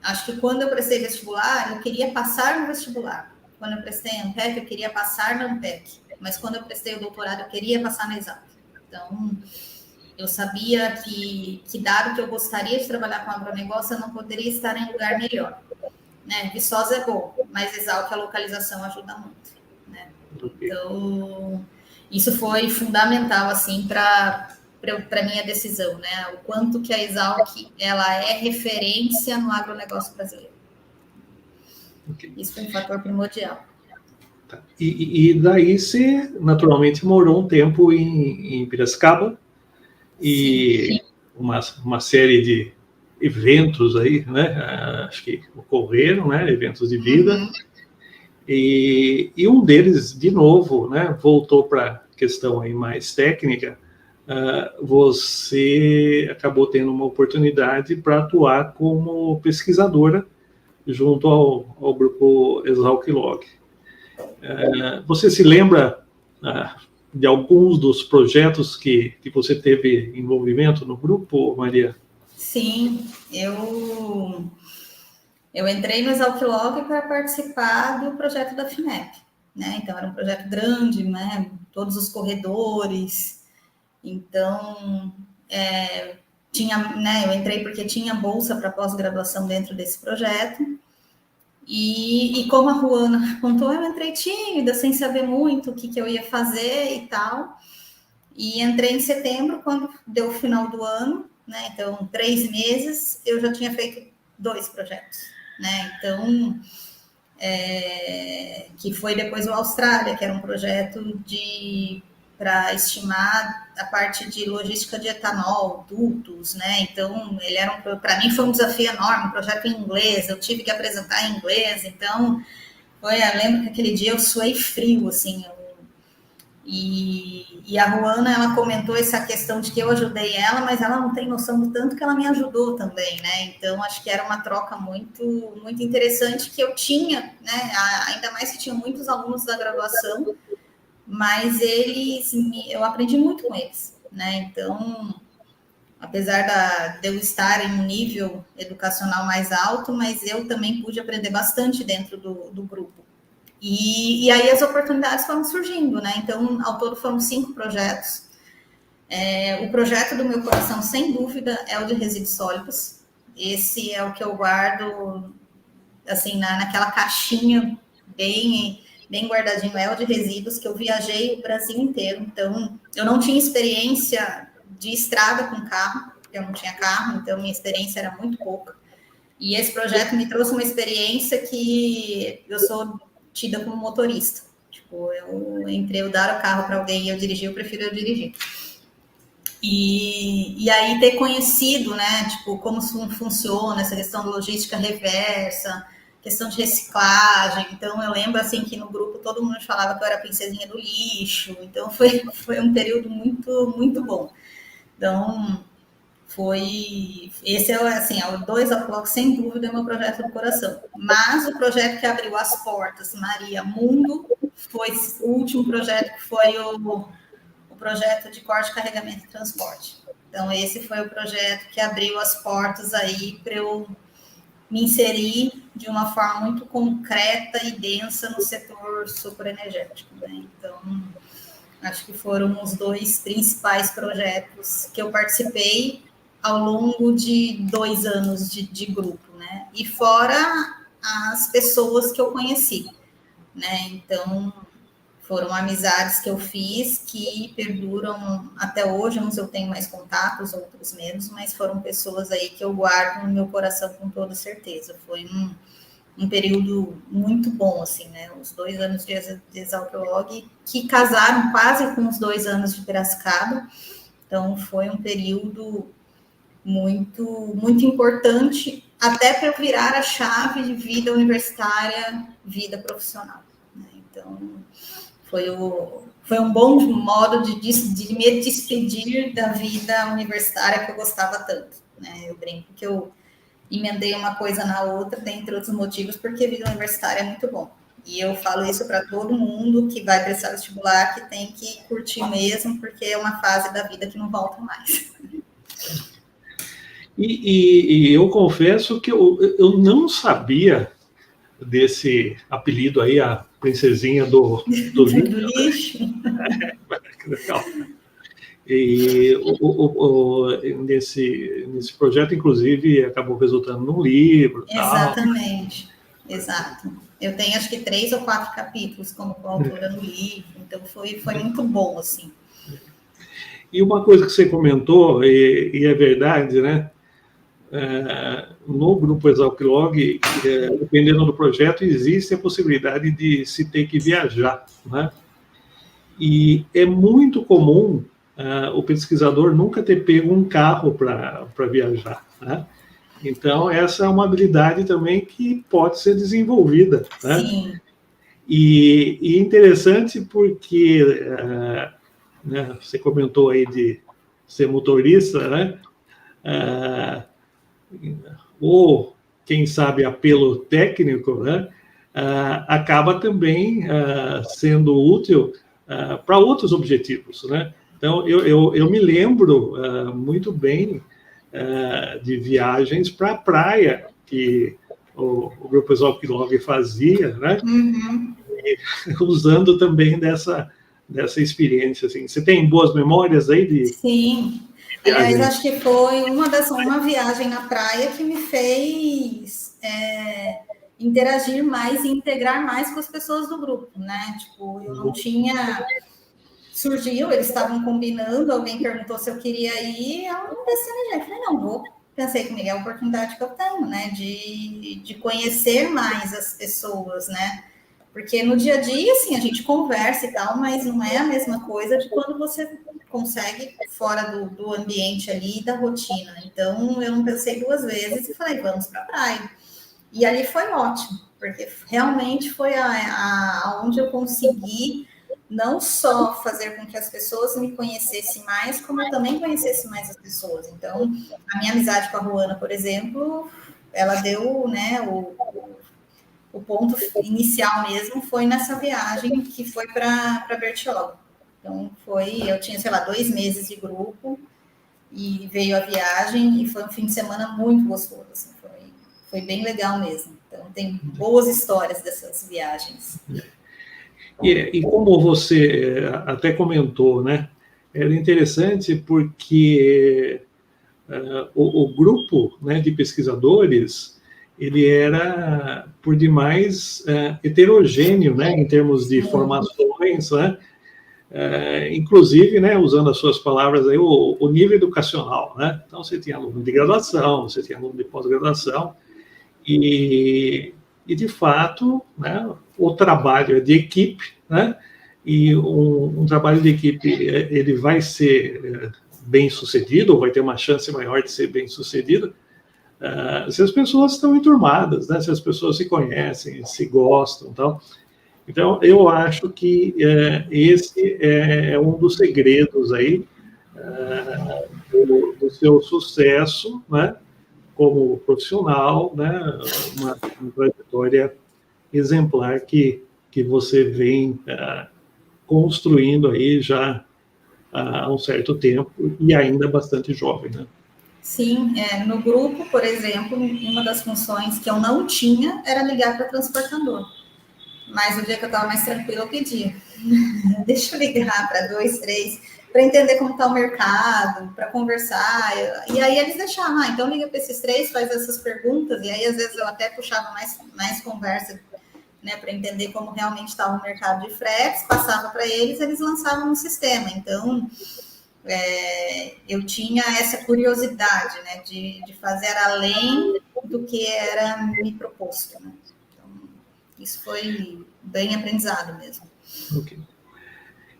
Acho que quando eu prestei vestibular, eu queria passar no vestibular. Quando eu prestei ANPEC, eu queria passar na ANPEC. Mas quando eu prestei o doutorado, eu queria passar na Exalc. Então, eu sabia que dado que eu gostaria de trabalhar com agronegócio, eu não poderia estar em lugar melhor. Né? Viçosa é bom, mas Exalc, a localização ajuda muito. Né? Então, isso foi fundamental, assim, para minha decisão, né? O quanto que a Exalc, ela é referência no agronegócio brasileiro. Okay. Isso foi um fator primordial. Tá. E daí você, naturalmente, morou um tempo em Piracicaba, e uma série de eventos aí, né? Acho que ocorreram, né? Eventos de vida. Uhum. E um deles, de novo, né? Voltou para a questão aí mais técnica. Você acabou tendo uma oportunidade para atuar como pesquisadora junto ao grupo Exalc Log. Você se lembra de alguns dos projetos que você teve envolvimento no grupo, Maria? Sim, eu Eu entrei no Exalc-Log para participar do projeto da FINEP, né? Então, era um projeto grande, né? Todos os corredores. Então, eu entrei porque tinha bolsa para pós-graduação dentro desse projeto. E como a Ruana contou, eu entrei tímida, sem saber muito o que eu ia fazer e tal. E entrei em setembro, quando deu o final do ano, né? Então, 3 meses, eu já tinha feito 2 projetos, né? Então, que foi depois o Austrália, que era um projeto para estimar a parte de logística de etanol, dutos, né? Então, para mim foi um desafio enorme, um projeto em inglês, eu tive que apresentar em inglês, então, eu lembro que aquele dia eu suei frio, assim, e a Ruana, ela comentou essa questão de que eu ajudei ela, mas ela não tem noção do tanto que ela me ajudou também, né? Então, acho que era uma troca muito, muito interessante que eu tinha, né? Ainda mais que tinha muitos alunos da graduação, mas eu aprendi muito com eles, né? Então, apesar de eu estar em um nível educacional mais alto, mas eu também pude aprender bastante dentro do grupo. E aí as oportunidades foram surgindo, né? Então, ao todo foram 5 projetos. O projeto do meu coração, sem dúvida, é o de resíduos sólidos. Esse é o que eu guardo, assim, naquela caixinha bem guardadinho, é o de resíduos, que eu viajei o Brasil inteiro. Então, eu não tinha experiência de estrada com carro, porque eu não tinha carro, então minha experiência era muito pouca. E esse projeto me trouxe uma experiência que eu sou tida como motorista. Tipo, eu dar o carro para alguém e eu dirigir, eu prefiro eu dirigir. E aí ter conhecido, né, tipo, como funciona essa questão de logística reversa, questão de reciclagem. Então, eu lembro, assim, que no grupo todo mundo falava que eu era a princesinha do lixo. Então, foi um período muito, muito bom. Então, esse assim, o 2 O'Clock, sem dúvida, é meu projeto do coração. Mas o projeto que abriu as portas, Maria Mundo, foi o último projeto, que foi o projeto de corte, carregamento e transporte. Então, esse foi o projeto que abriu as portas aí para eu me inserir de uma forma muito concreta e densa no setor superenergético, né? Então, acho que foram os 2 principais projetos que eu participei ao longo de 2 anos de grupo, né? E fora as pessoas que eu conheci, né? Então, foram amizades que eu fiz que perduram até hoje. Uns eu tenho mais contatos, outros menos, mas foram pessoas aí que eu guardo no meu coração com toda certeza. Foi um período muito bom, assim, né? Os 2 anos de Exalc-Log, que casaram quase com os 2 anos de Piracicaba. Então, foi um período muito, muito importante, até para eu virar a chave de vida universitária, vida profissional, né? Então, foi um bom modo de me despedir da vida universitária que eu gostava tanto, né? Eu brinco que eu emendei uma coisa na outra, dentre outros motivos, porque a vida universitária é muito bom. E eu falo isso para todo mundo que vai prestar vestibular, que tem que curtir mesmo, porque é uma fase da vida que não volta mais. E eu confesso que eu não sabia desse apelido aí, a princesinha do lixo. Legal. E nesse projeto, inclusive, acabou resultando num livro. Exatamente, tal. Exato. Eu tenho acho que 3 ou 4 capítulos como coautora no livro, então foi muito bom, assim. E uma coisa que você comentou, e é verdade, né? No grupo Exalc-Log, dependendo do projeto, existe a possibilidade de se ter que viajar, né? E é muito comum o pesquisador nunca ter pego um carro para viajar, né? Então, essa é uma habilidade também que pode ser desenvolvida, né? Sim. E interessante porque né, você comentou aí de ser motorista, né? Ou, quem sabe, apelo técnico, né? Acaba também sendo útil para outros objetivos, né? Então, eu me lembro muito bem de viagens para a praia, que o grupo Exalc Log fazia, né? Uhum. E, usando também dessa experiência, assim. Você tem boas memórias aí de... Sim. Aliás, acho que foi uma viagem na praia que me fez interagir mais e integrar mais com as pessoas do grupo, né? Tipo, eu não tinha... Surgiu, eles estavam combinando, alguém perguntou se eu queria ir, eu não pensei no jeito, falei, não, vou. Pensei comigo, é a oportunidade que eu tenho, né? De conhecer mais as pessoas, né? Porque no dia a dia, assim, a gente conversa e tal, mas não é a mesma coisa de quando você consegue fora do ambiente ali, da rotina. Então, eu não pensei duas vezes e falei, vamos para a praia. E ali foi ótimo, porque realmente foi onde eu consegui não só fazer com que as pessoas me conhecessem mais, como eu também conhecesse mais as pessoas. Então, a minha amizade com a Ruana, por exemplo, ela deu, né, o ponto inicial mesmo foi nessa viagem que foi para Bertioga. Então, eu tinha, sei lá, 2 meses de grupo e veio a viagem e foi um fim de semana muito gostoso. Assim, foi bem legal mesmo. Então, tem boas histórias dessas viagens. E como você até comentou, né? Era interessante porque o grupo, né, de pesquisadores, ele era, por demais, heterogêneo, né, em termos de formações, né? Inclusive, né, usando as suas palavras, aí, o nível educacional, né? Então, você tinha aluno de graduação, você tinha aluno de pós-graduação, e de fato, né, o trabalho é de equipe, né? E um trabalho de equipe, ele vai ser bem sucedido, ou vai ter uma chance maior de ser bem sucedido, se as pessoas estão enturmadas, né? Se as pessoas se conhecem, se gostam, tal. Então, eu acho que esse é um dos segredos aí do seu sucesso, né, como profissional, né, uma trajetória exemplar que você vem construindo aí já há um certo tempo e ainda bastante jovem, né? Sim, no grupo, por exemplo, uma das funções que eu não tinha era ligar para transportador. Mas no dia que eu estava mais tranquila, eu pedia. Deixa eu ligar para 2, 3, para entender como está o mercado, para conversar. E aí eles deixavam, então liga para esses 3, faz essas perguntas. E aí, às vezes, eu até puxava mais conversa, né, para entender como realmente estava o mercado de fretes, passava para eles, eles lançavam no sistema. Então, eu tinha essa curiosidade, né, de fazer além do que era me proposto, né? Isso foi bem aprendizado mesmo. Ok.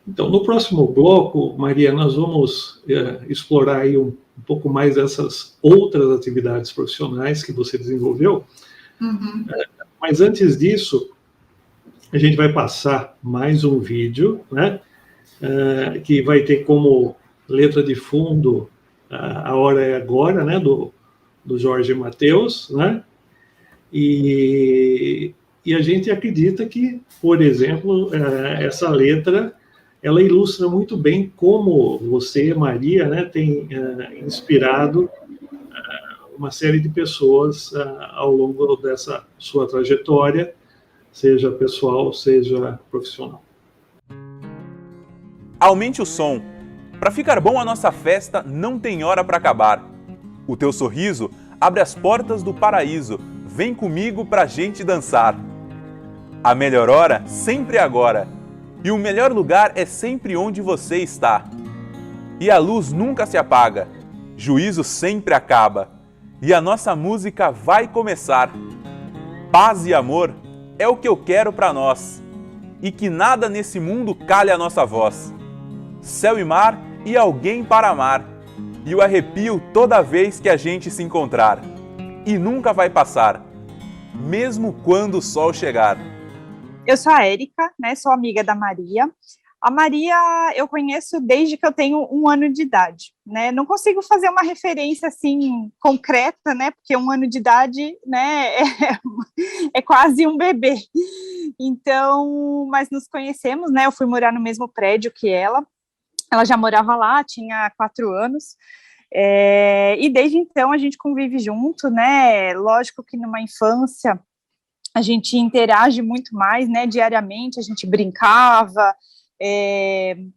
Então, no próximo bloco, Maria, nós vamos explorar aí um pouco mais dessas outras atividades profissionais que você desenvolveu. Uhum. Mas antes disso, a gente vai passar mais um vídeo, né, que vai ter como letra de fundo A Hora é Agora, né, do Jorge Mateus, né? E a gente acredita que, por exemplo, essa letra, ela ilustra muito bem como você, Maria, né, tem inspirado uma série de pessoas ao longo dessa sua trajetória, seja pessoal, seja profissional. Aumente o som. Para ficar bom a nossa festa, não tem hora para acabar. O teu sorriso abre as portas do paraíso. Vem comigo pra gente dançar. A melhor hora sempre é agora. E o melhor lugar é sempre onde você está. E a luz nunca se apaga. Juízo sempre acaba. E a nossa música vai começar. Paz e amor é o que eu quero pra nós. E que nada nesse mundo calhe a nossa voz. Céu e mar e alguém para amar. E o arrepio toda vez que a gente se encontrar. E nunca vai passar, mesmo quando o sol chegar. Eu sou a Érica, né, sou amiga da Maria. A Maria eu conheço desde que eu tenho 1 ano de idade, né? Não consigo fazer uma referência assim concreta, né? Porque 1 ano de idade, né, é quase um bebê. Então, mas nos conhecemos, né? Eu fui morar no mesmo prédio que ela. Ela já morava lá, tinha 4 anos. E desde então a gente convive junto, né? Lógico que numa infância a gente interage muito mais, né? Diariamente a gente brincava,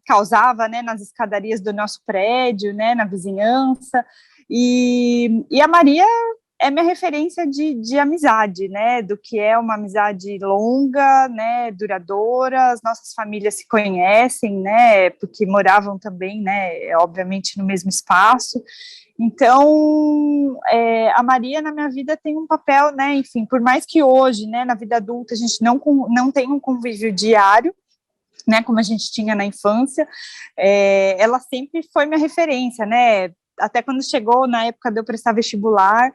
causava, né? Nas escadarias do nosso prédio, né? Na vizinhança. E a Maria é minha referência de amizade, né, do que é uma amizade longa, né, duradoura. As nossas famílias se conhecem, né, porque moravam também, né, obviamente no mesmo espaço. Então, a Maria na minha vida tem um papel, né, enfim, por mais que hoje, né, na vida adulta, a gente não tem um convívio diário, né, como a gente tinha na infância, ela sempre foi minha referência, né, até quando chegou na época de eu prestar vestibular,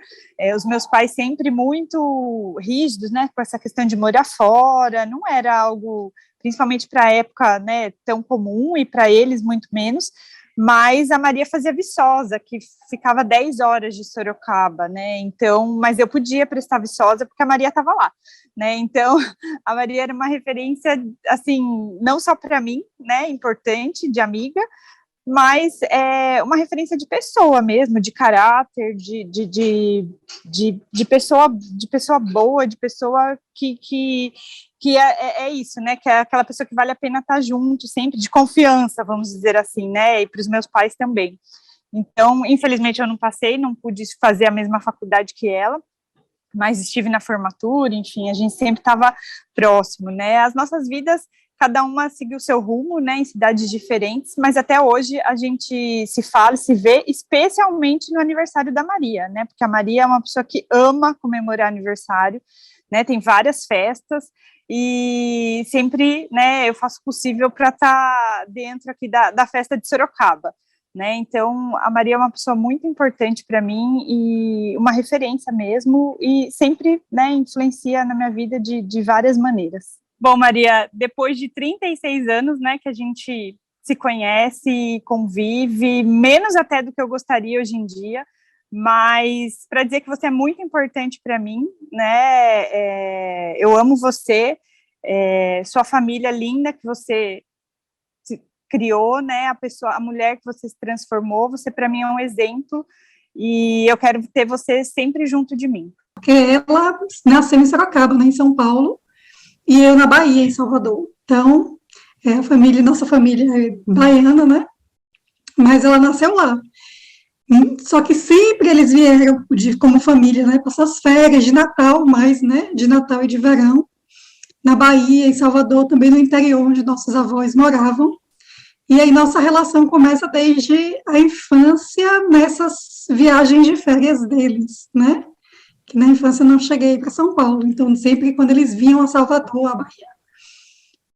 os meus pais sempre muito rígidos, né, com essa questão de morar fora, não era algo, principalmente para a época, né, tão comum, e para eles muito menos, mas a Maria fazia Viçosa, que ficava 10 horas de Sorocaba, né, então, mas eu podia prestar Viçosa porque a Maria estava lá, né, então, a Maria era uma referência, assim, não só para mim, né, importante, de amiga, mas uma referência de pessoa mesmo, de caráter, de pessoa boa, de pessoa que é isso, né, que é aquela pessoa que vale a pena estar junto sempre, de confiança, vamos dizer assim, né, e para os meus pais também. Então, infelizmente, eu não pude fazer a mesma faculdade que ela, mas estive na formatura, enfim, a gente sempre estava próximo, né, as nossas vidas, cada uma seguiu seu rumo, né, em cidades diferentes, mas até hoje a gente se fala, se vê, especialmente no aniversário da Maria, né, porque a Maria é uma pessoa que ama comemorar aniversário, né, tem várias festas, e sempre, né, eu faço o possível para estar dentro aqui da festa de Sorocaba, né, então a Maria é uma pessoa muito importante para mim, e uma referência mesmo, e sempre, né, influencia na minha vida de várias maneiras. Bom, Maria, depois de 36 anos, né, que a gente se conhece, convive, menos até do que eu gostaria hoje em dia, mas para dizer que você é muito importante para mim, né, eu amo você, sua família linda que você criou, né, a mulher que você se transformou, você para mim é um exemplo, e eu quero ter você sempre junto de mim. Porque ela nasceu em Sorocaba, né, em São Paulo, e eu na Bahia, em Salvador. Então, nossa família é baiana, né? Mas ela nasceu lá. Só que sempre eles vieram como família, né? Passar as férias de Natal, mais, né? De Natal e de verão. Na Bahia, em Salvador, também no interior, onde nossos avós moravam. E aí nossa relação começa desde a infância, nessas viagens de férias deles, né? Que na infância eu não cheguei para São Paulo, então sempre quando eles vinham a Salvador, a Bahia.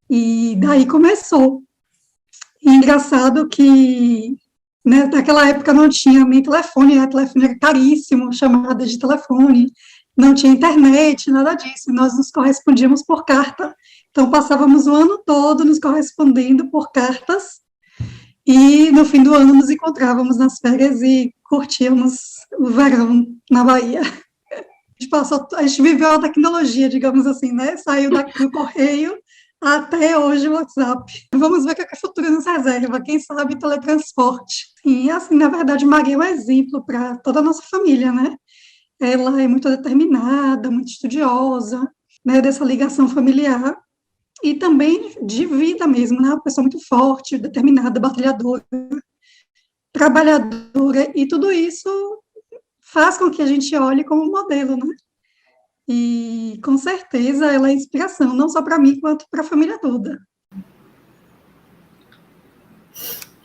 E daí começou. E engraçado que, né, naquela época não tinha nem telefone, né, telefone era caríssimo, chamada de telefone, não tinha internet, nada disso, nós nos correspondíamos por carta, então passávamos o ano todo nos correspondendo por cartas, e no fim do ano nos encontrávamos nas férias e curtíamos o verão na Bahia. A gente viveu a tecnologia, digamos assim, né? Saiu do correio até hoje o WhatsApp. Vamos ver o que a futuro nos reserva, quem sabe teletransporte. E, assim, na verdade, Maria é um exemplo para toda a nossa família, né? Ela é muito determinada, muito estudiosa, né? Dessa ligação familiar e também de vida mesmo, né? Uma pessoa muito forte, determinada, batalhadora, trabalhadora, e tudo isso faz com que a gente olhe como modelo, né? E, com certeza, ela é inspiração, não só para mim, quanto para a família toda.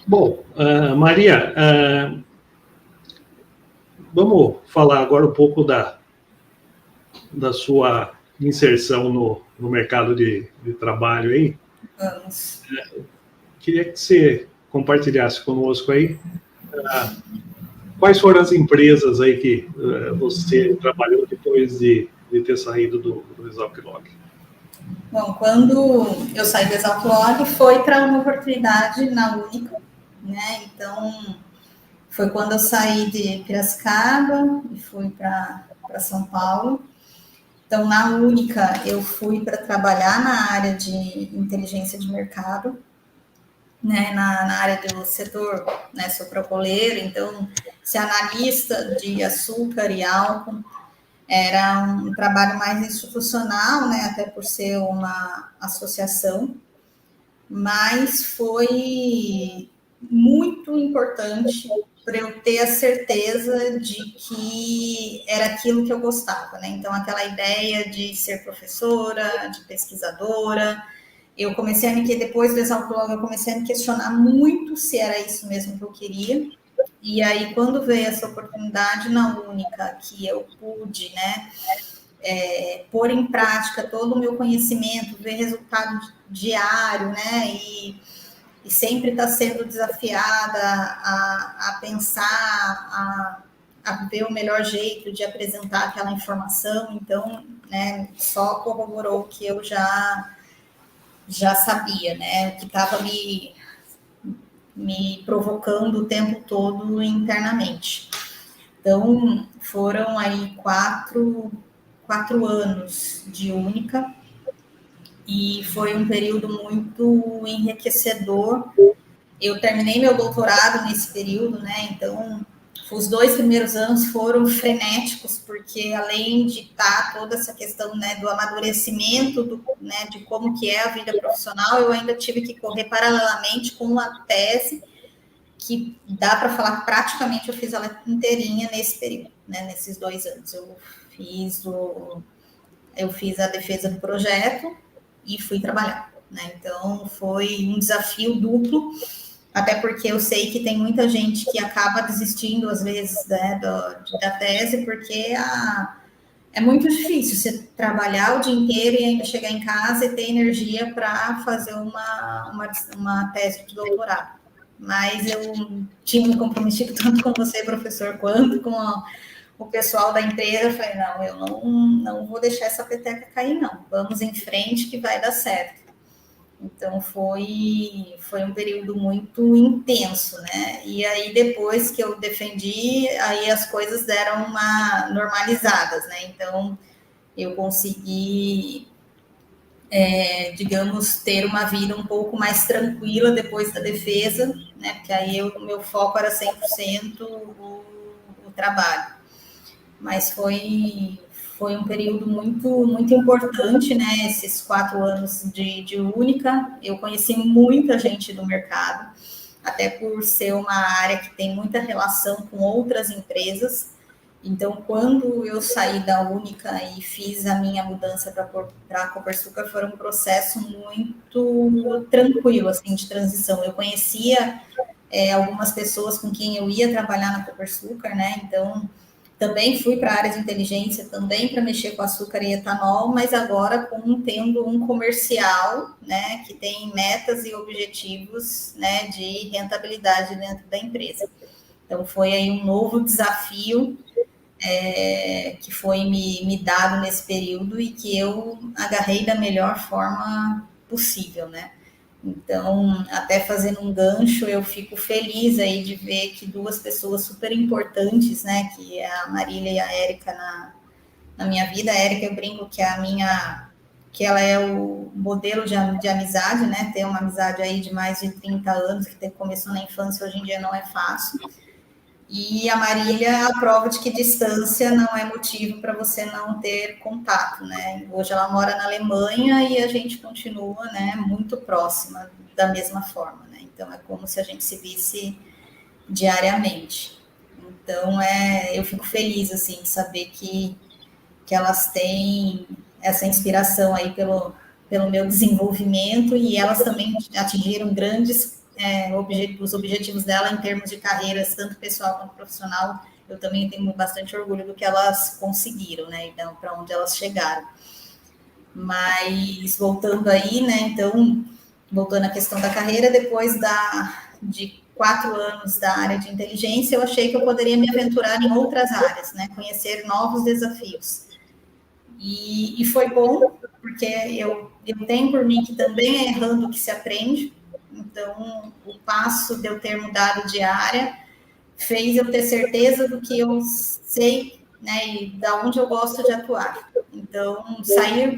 Bom, Maria, vamos falar agora um pouco da sua inserção no mercado de trabalho aí. Vamos. Queria que você compartilhasse conosco aí quais foram as empresas aí que você trabalhou depois de ter saído do Exalc Log. Bom, quando eu saí do Exalc Log, foi para uma oportunidade na Única, né? Então, foi quando eu saí de Piracicaba e fui para São Paulo. Então, na Única, eu fui para trabalhar na área de inteligência de mercado. né, na área do setor, né, sou propoleiro, então ser analista de açúcar e álcool era um trabalho mais institucional, né, até por ser uma associação, mas foi muito importante para eu ter a certeza de que era aquilo que eu gostava, né? Então, aquela ideia de ser professora, de pesquisadora, eu comecei a depois do Exalclog, eu comecei a me questionar muito se era isso mesmo que eu queria. E aí, quando veio essa oportunidade na Única, que eu pude, né, pôr em prática todo o meu conhecimento, ver resultado diário, né, e sempre estar sendo desafiada a pensar, a ver o melhor jeito de apresentar aquela informação. Então, né, só corroborou o que eu já sabia, né, o que estava me provocando o tempo todo internamente. Então, foram aí quatro anos de Única, e foi um período muito enriquecedor. Eu terminei meu doutorado nesse período, né, então os 2 primeiros anos foram frenéticos, porque além de estar toda essa questão, né, do amadurecimento, né, de como que é a vida profissional, eu ainda tive que correr paralelamente com uma tese que dá para falar que praticamente eu fiz ela inteirinha nesse período, né, nesses 2 anos. Eu fiz a defesa do projeto e fui trabalhar, né? Então foi um desafio duplo, até porque eu sei que tem muita gente que acaba desistindo às vezes, né, da tese, porque é muito difícil você trabalhar o dia inteiro e ainda chegar em casa e ter energia para fazer uma tese de doutorado. Mas eu tinha me comprometido tanto com você, professor, quanto com o pessoal da empresa. Eu falei, não, eu não vou deixar essa peteca cair, não. Vamos em frente que vai dar certo. Então, foi um período muito intenso, né? E aí, depois que eu defendi, aí as coisas deram uma normalizadas, né? Então, eu consegui, digamos, ter uma vida um pouco mais tranquila depois da defesa, né? Porque aí o meu foco era 100% o trabalho. Mas foi um período muito, muito importante, né? Esses 4 anos de Única. Eu conheci muita gente do mercado, até por ser uma área que tem muita relação com outras empresas. Então, quando eu saí da Única e fiz a minha mudança para a Copersucar, foi um processo muito tranquilo, assim, de transição. Eu conhecia algumas pessoas com quem eu ia trabalhar na Copersucar, né? Então, também fui para a área de inteligência, também para mexer com açúcar e etanol, mas agora tendo um comercial, né, que tem metas e objetivos, né, de rentabilidade dentro da empresa. Então, foi aí um novo desafio que foi me dado nesse período e que eu agarrei da melhor forma possível, né? Então, até fazendo um gancho, eu fico feliz aí de ver que 2 pessoas super importantes, né, que é a Marília e a Érica na minha vida. A Érica, eu brinco que que ela é o modelo de amizade, né, ter uma amizade aí de mais de 30 anos, que começou na infância, hoje em dia não é fácil. E a Marília, a prova de que distância não é motivo para você não ter contato, né? Hoje ela mora na Alemanha e a gente continua, né, muito próxima da mesma forma, né? Então, é como se a gente se visse diariamente. Então, eu fico feliz, assim, de saber que elas têm essa inspiração aí pelo meu desenvolvimento, e elas também atingiram grandes os objetivos dela em termos de carreiras, tanto pessoal quanto profissional. Eu também tenho bastante orgulho do que elas conseguiram, né? Então, para onde elas chegaram. Mas, voltando aí, né? Então, voltando à questão da carreira, depois de 4 anos da área de inteligência, eu achei que eu poderia me aventurar em outras áreas, né? Conhecer novos desafios. E foi bom, porque eu tenho por mim que também é errando que se aprende. Então, o passo de eu ter mudado de área fez eu ter certeza do que eu sei, né, e da onde eu gosto de atuar. Então, sair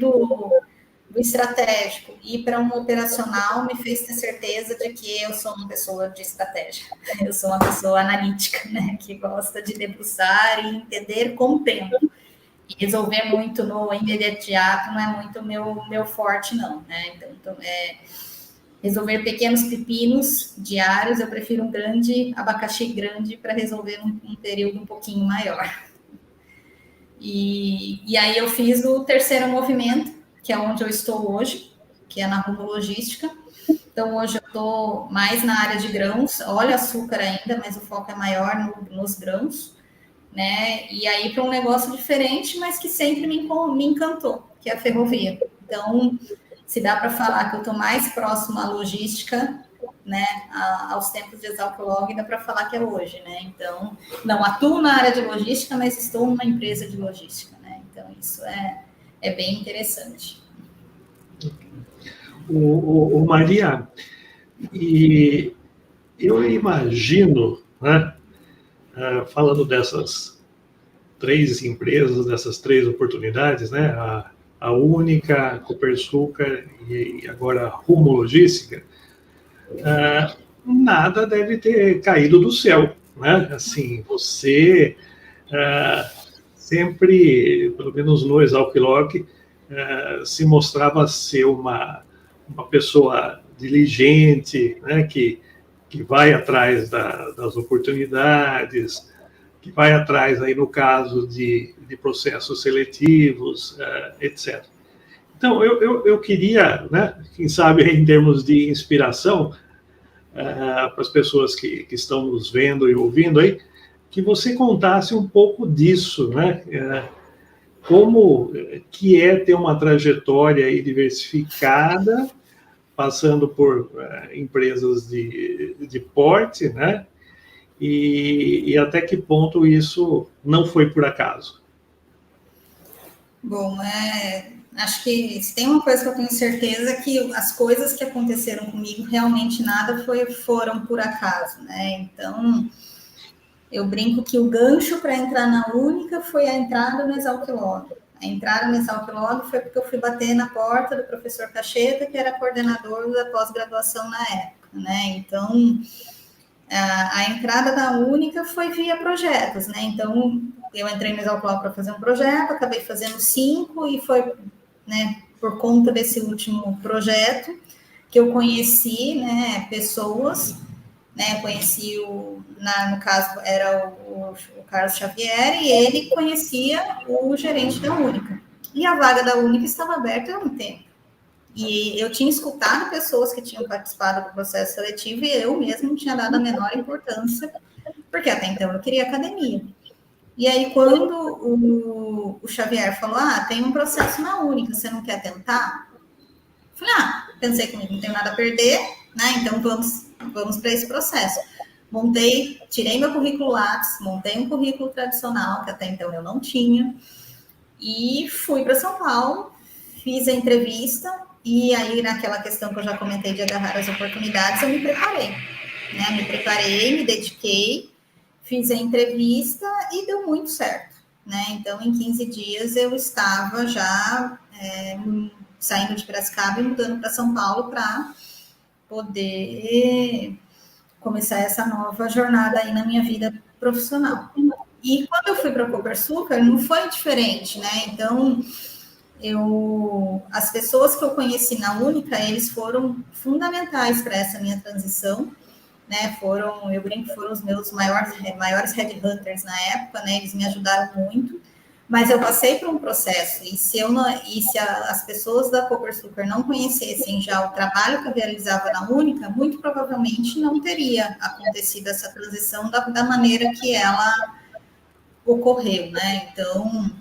do estratégico ir para um operacional me fez ter certeza de que eu sou uma pessoa de estratégia. Eu sou uma pessoa analítica, né, que gosta de debruçar e entender com o tempo. E resolver muito no imediato não é muito meu forte, não, né? Então resolver pequenos pepinos diários, eu prefiro um grande abacaxi grande para resolver um período um pouquinho maior. E aí eu fiz o terceiro movimento, que é onde eu estou hoje, que é na Rumo Logística. Então, hoje eu estou mais na área de grãos, olha açúcar ainda, mas o foco é maior nos grãos, né? E aí para um negócio diferente, mas que sempre me encantou, que é a ferrovia. Então, se dá para falar que eu estou mais próximo à logística, né, aos tempos de Exalc Log, dá para falar que é hoje, né? Então, não atuo na área de logística, mas estou numa empresa de logística, né? Então, isso é bem interessante. Maria, e eu imagino, né, falando dessas 3 empresas, dessas 3 oportunidades, né, a Única, a Copersucar e agora a Rumo Logística, nada deve ter caído do céu, né? Assim, você sempre, pelo menos no Exalc Log, se mostrava ser uma pessoa diligente, né? Que vai atrás das oportunidades, que vai atrás, aí, no caso de processos seletivos, etc. Então, eu queria, né, quem sabe, em termos de inspiração, para as pessoas que estão nos vendo e ouvindo aí, que você contasse um pouco disso, né? Como que é ter uma trajetória aí diversificada, passando por empresas de porte, né? E até que ponto isso não foi por acaso? Bom, acho que se tem uma coisa que eu tenho certeza é que as coisas que aconteceram comigo, realmente nada foram por acaso, né? Então, eu brinco que o gancho para entrar na Única foi a entrada no Exalc Log. A entrada no Exalc Log foi porque eu fui bater na porta do professor Cacheta, que era coordenador da pós-graduação na época, né? Então, a entrada da Única foi via projetos, né? Então, eu entrei no Exalc Log para fazer um projeto, acabei fazendo 5 e foi, né, por conta desse último projeto que eu conheci, né, pessoas, né? Conheci no caso era o Carlos Xavier, e ele conhecia o gerente da Única. E a vaga da Única estava aberta há um tempo. E eu tinha escutado pessoas que tinham participado do processo seletivo e eu mesmo não tinha dado a menor importância, porque até então eu queria academia. E aí, quando o Xavier falou, tem um processo na Única, você não quer tentar? Eu falei, pensei comigo, não tenho nada a perder, né? Então vamos para esse processo. Tirei meu currículo Lattes, montei um currículo tradicional, que até então eu não tinha, e fui para São Paulo, fiz a entrevista, e aí naquela questão que eu já comentei de agarrar as oportunidades, eu me preparei, né? Me dediquei, fiz a entrevista e deu muito certo, né? Então, em 15 dias eu estava já saindo de Piracicaba e mudando para São Paulo para poder começar essa nova jornada aí na minha vida profissional. E quando eu fui para a Copersucar, não foi diferente, né? Então, as pessoas que eu conheci na Única, eles foram fundamentais para essa minha transição, né? Eu brinco que foram os meus maiores headhunters na época, né? Eles me ajudaram muito, mas eu passei por um processo, e se as pessoas da Copersucar não conhecessem já o trabalho que eu realizava na Única, muito provavelmente não teria acontecido essa transição da maneira que ela ocorreu, né? Então,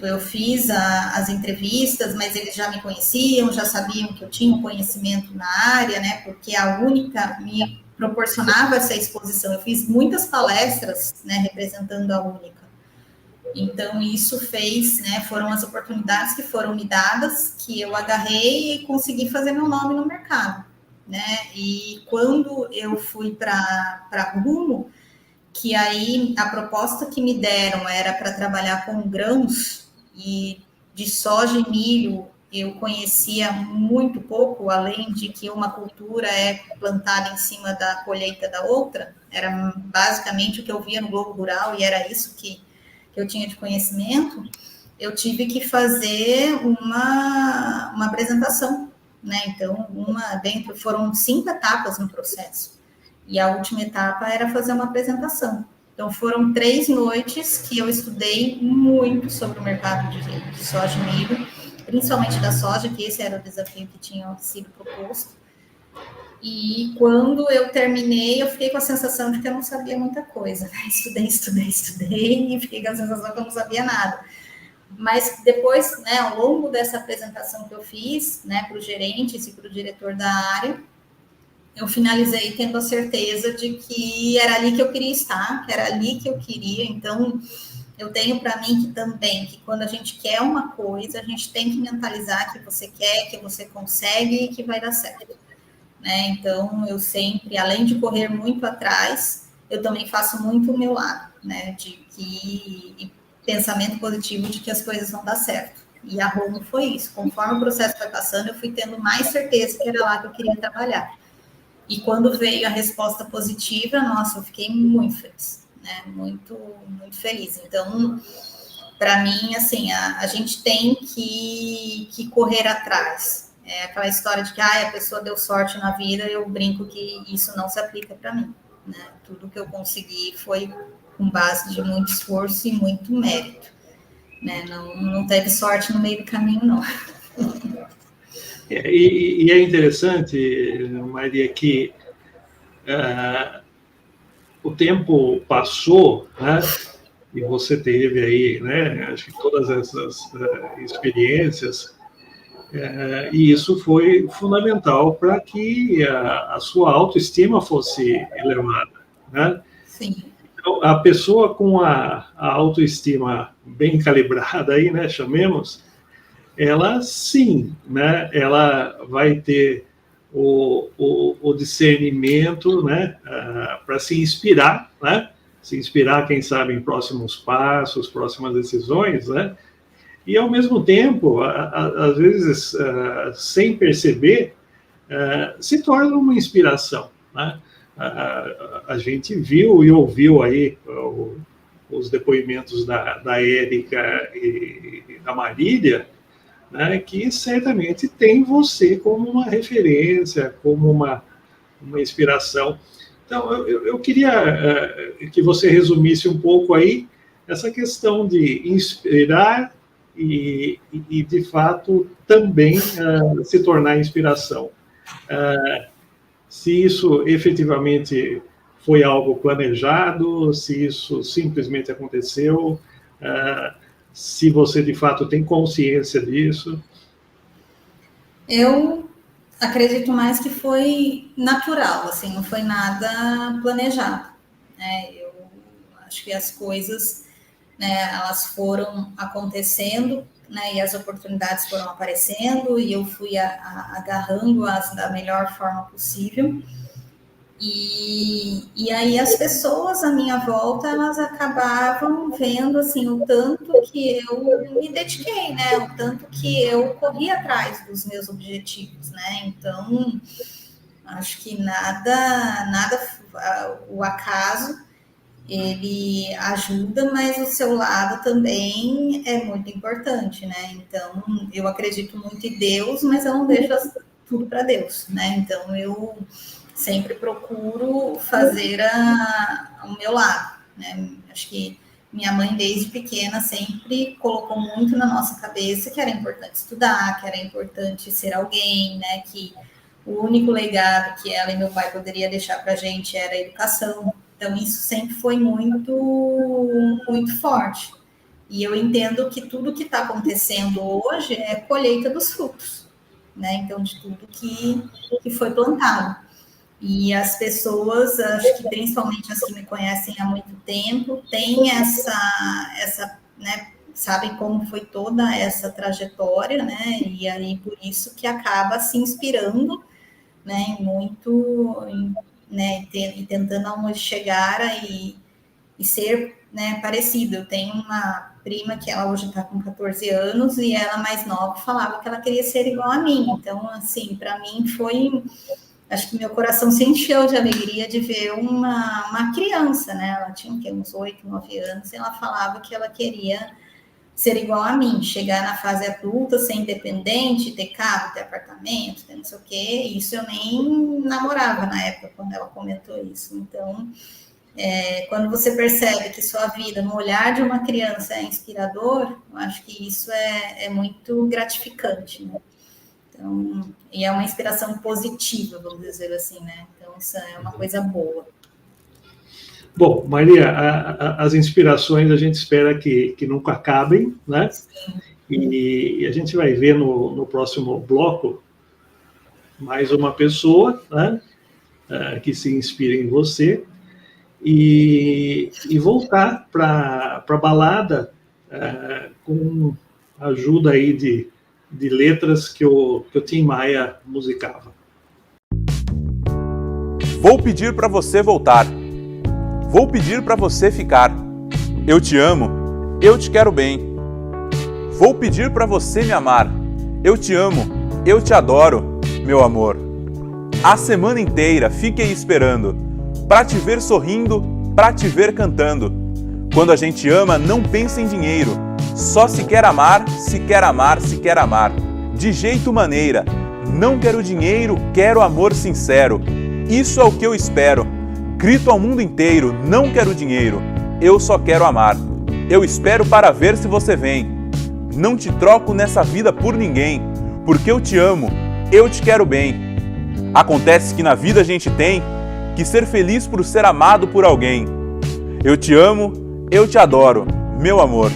eu fiz as entrevistas, mas eles já me conheciam, já sabiam que eu tinha um conhecimento na área, né? Porque a Única me proporcionava essa exposição. Eu fiz muitas palestras, né, representando a Única. Então, isso fez, né, foram as oportunidades que foram me dadas, que eu agarrei e consegui fazer meu nome no mercado, né? E quando eu fui para Rumo, que aí a proposta que me deram era para trabalhar com grãos e de soja e milho eu conhecia muito pouco, além de que uma cultura é plantada em cima da colheita da outra, era basicamente o que eu via no Globo Rural e era isso que eu tinha de conhecimento. Eu tive que fazer uma apresentação, né? Então, foram 5 etapas no processo. E a última etapa era fazer uma apresentação. Então, foram 3 noites que eu estudei muito sobre o mercado de soja e milho, principalmente da soja, que esse era o desafio que tinha sido proposto. E quando eu terminei, eu fiquei com a sensação de que eu não sabia muita coisa. Estudei, e fiquei com a sensação que eu não sabia nada. Mas depois, né, ao longo dessa apresentação que eu fiz, né, para os gerentes e para o diretor da área, eu finalizei tendo a certeza de que era ali que eu queria estar, que era ali que eu queria. Então, eu tenho para mim que também, que quando a gente quer uma coisa, a gente tem que mentalizar que você quer, que você consegue e que vai dar certo. Né? Então, eu sempre, além de correr muito atrás, eu também faço muito o meu lado, né, de pensamento positivo de que as coisas vão dar certo. E a Rumo foi isso. Conforme o processo foi passando, eu fui tendo mais certeza que era lá que eu queria trabalhar. E quando veio a resposta positiva, nossa, eu fiquei muito feliz, né? Muito, muito feliz. Então, para mim, assim, a gente tem que correr atrás. É aquela história de que a pessoa deu sorte na vida, eu brinco que isso não se aplica para mim, né? Tudo que eu consegui foi com base de muito esforço e muito mérito, né? Não teve sorte no meio do caminho, não. E é interessante, Maria, que o tempo passou, né? E você teve aí, né? Acho que todas essas experiências, e isso foi fundamental para que a sua autoestima fosse elevada, né? Sim. Então, a pessoa com a autoestima bem calibrada aí, né? Chamemos, ela sim, né? Ela vai ter o discernimento, né? Para se inspirar, né? Se inspirar, quem sabe, em próximos passos, próximas decisões, né? E, ao mesmo tempo, às vezes, sem perceber, se torna uma inspiração, né? A gente viu e ouviu aí os depoimentos da Érica e da Marília, né, que certamente tem você como uma referência, como uma inspiração. Então, eu queria que você resumisse um pouco aí essa questão de inspirar e de fato, também se tornar inspiração. Se isso efetivamente foi algo planejado, se isso simplesmente aconteceu, se você de fato tem consciência disso. Eu acredito mais que foi natural, assim, não foi nada planejado, né? Eu acho que as coisas, né, elas foram acontecendo, né, e as oportunidades foram aparecendo e eu fui agarrando-as da melhor forma possível. E aí as pessoas à minha volta, elas acabavam vendo, assim, o tanto que eu me dediquei, né? O tanto que eu corri atrás dos meus objetivos, né? Então, acho que o acaso, ele ajuda, mas o seu lado também é muito importante, né? Então, eu acredito muito em Deus, mas eu não deixo tudo para Deus, né? Então, eu sempre procuro fazer o meu lado, né? Acho que minha mãe, desde pequena, sempre colocou muito na nossa cabeça que era importante estudar, que era importante ser alguém, né? Que o único legado que ela e meu pai poderia deixar para a gente era a educação. Então, isso sempre foi muito, muito forte. E eu entendo que tudo que está acontecendo hoje é colheita dos frutos, né? Então, de tudo que foi plantado. E as pessoas, acho que principalmente as que me conhecem há muito tempo, têm essa, né, sabem como foi toda essa trajetória, né? E aí por isso que acaba se inspirando, né, muito, né, e tentando chegar aí ser, né, parecido. Eu tenho uma prima que ela hoje está com 14 anos e ela mais nova falava que ela queria ser igual a mim. Então, assim, para mim foi... Acho que meu coração se encheu de alegria de ver uma criança, né? Ela tinha uns 8, 9 anos e ela falava que ela queria ser igual a mim, chegar na fase adulta, ser independente, ter carro, ter apartamento, ter não sei o quê. Isso eu nem namorava na época, quando ela comentou isso. Então, quando você percebe que sua vida, no olhar de uma criança, é inspirador, eu acho que isso é muito gratificante, né? Então, e é uma inspiração positiva, vamos dizer assim, né? Então, isso é uma coisa boa. Bom, Maria, as inspirações a gente espera que nunca acabem, né? E a gente vai ver no próximo bloco mais uma pessoa, né, que se inspira em você e voltar para a balada com a ajuda aí de letras que o Tim Maia musicava. Vou pedir para você voltar. Vou pedir para você ficar. Eu te amo, eu te quero bem. Vou pedir para você me amar. Eu te amo, eu te adoro, meu amor. A semana inteira fiquei esperando para te ver sorrindo, para te ver cantando. Quando a gente ama, não pensa em dinheiro. Só se quer amar, se quer amar, se quer amar. De jeito maneira. Não quero dinheiro, quero amor sincero. Isso é o que eu espero. Grito ao mundo inteiro, não quero dinheiro, eu só quero amar. Eu espero para ver se você vem. Não te troco nessa vida por ninguém, porque eu te amo, eu te quero bem. Acontece que na vida a gente tem que ser feliz por ser amado por alguém. Eu te amo, eu te adoro, meu amor.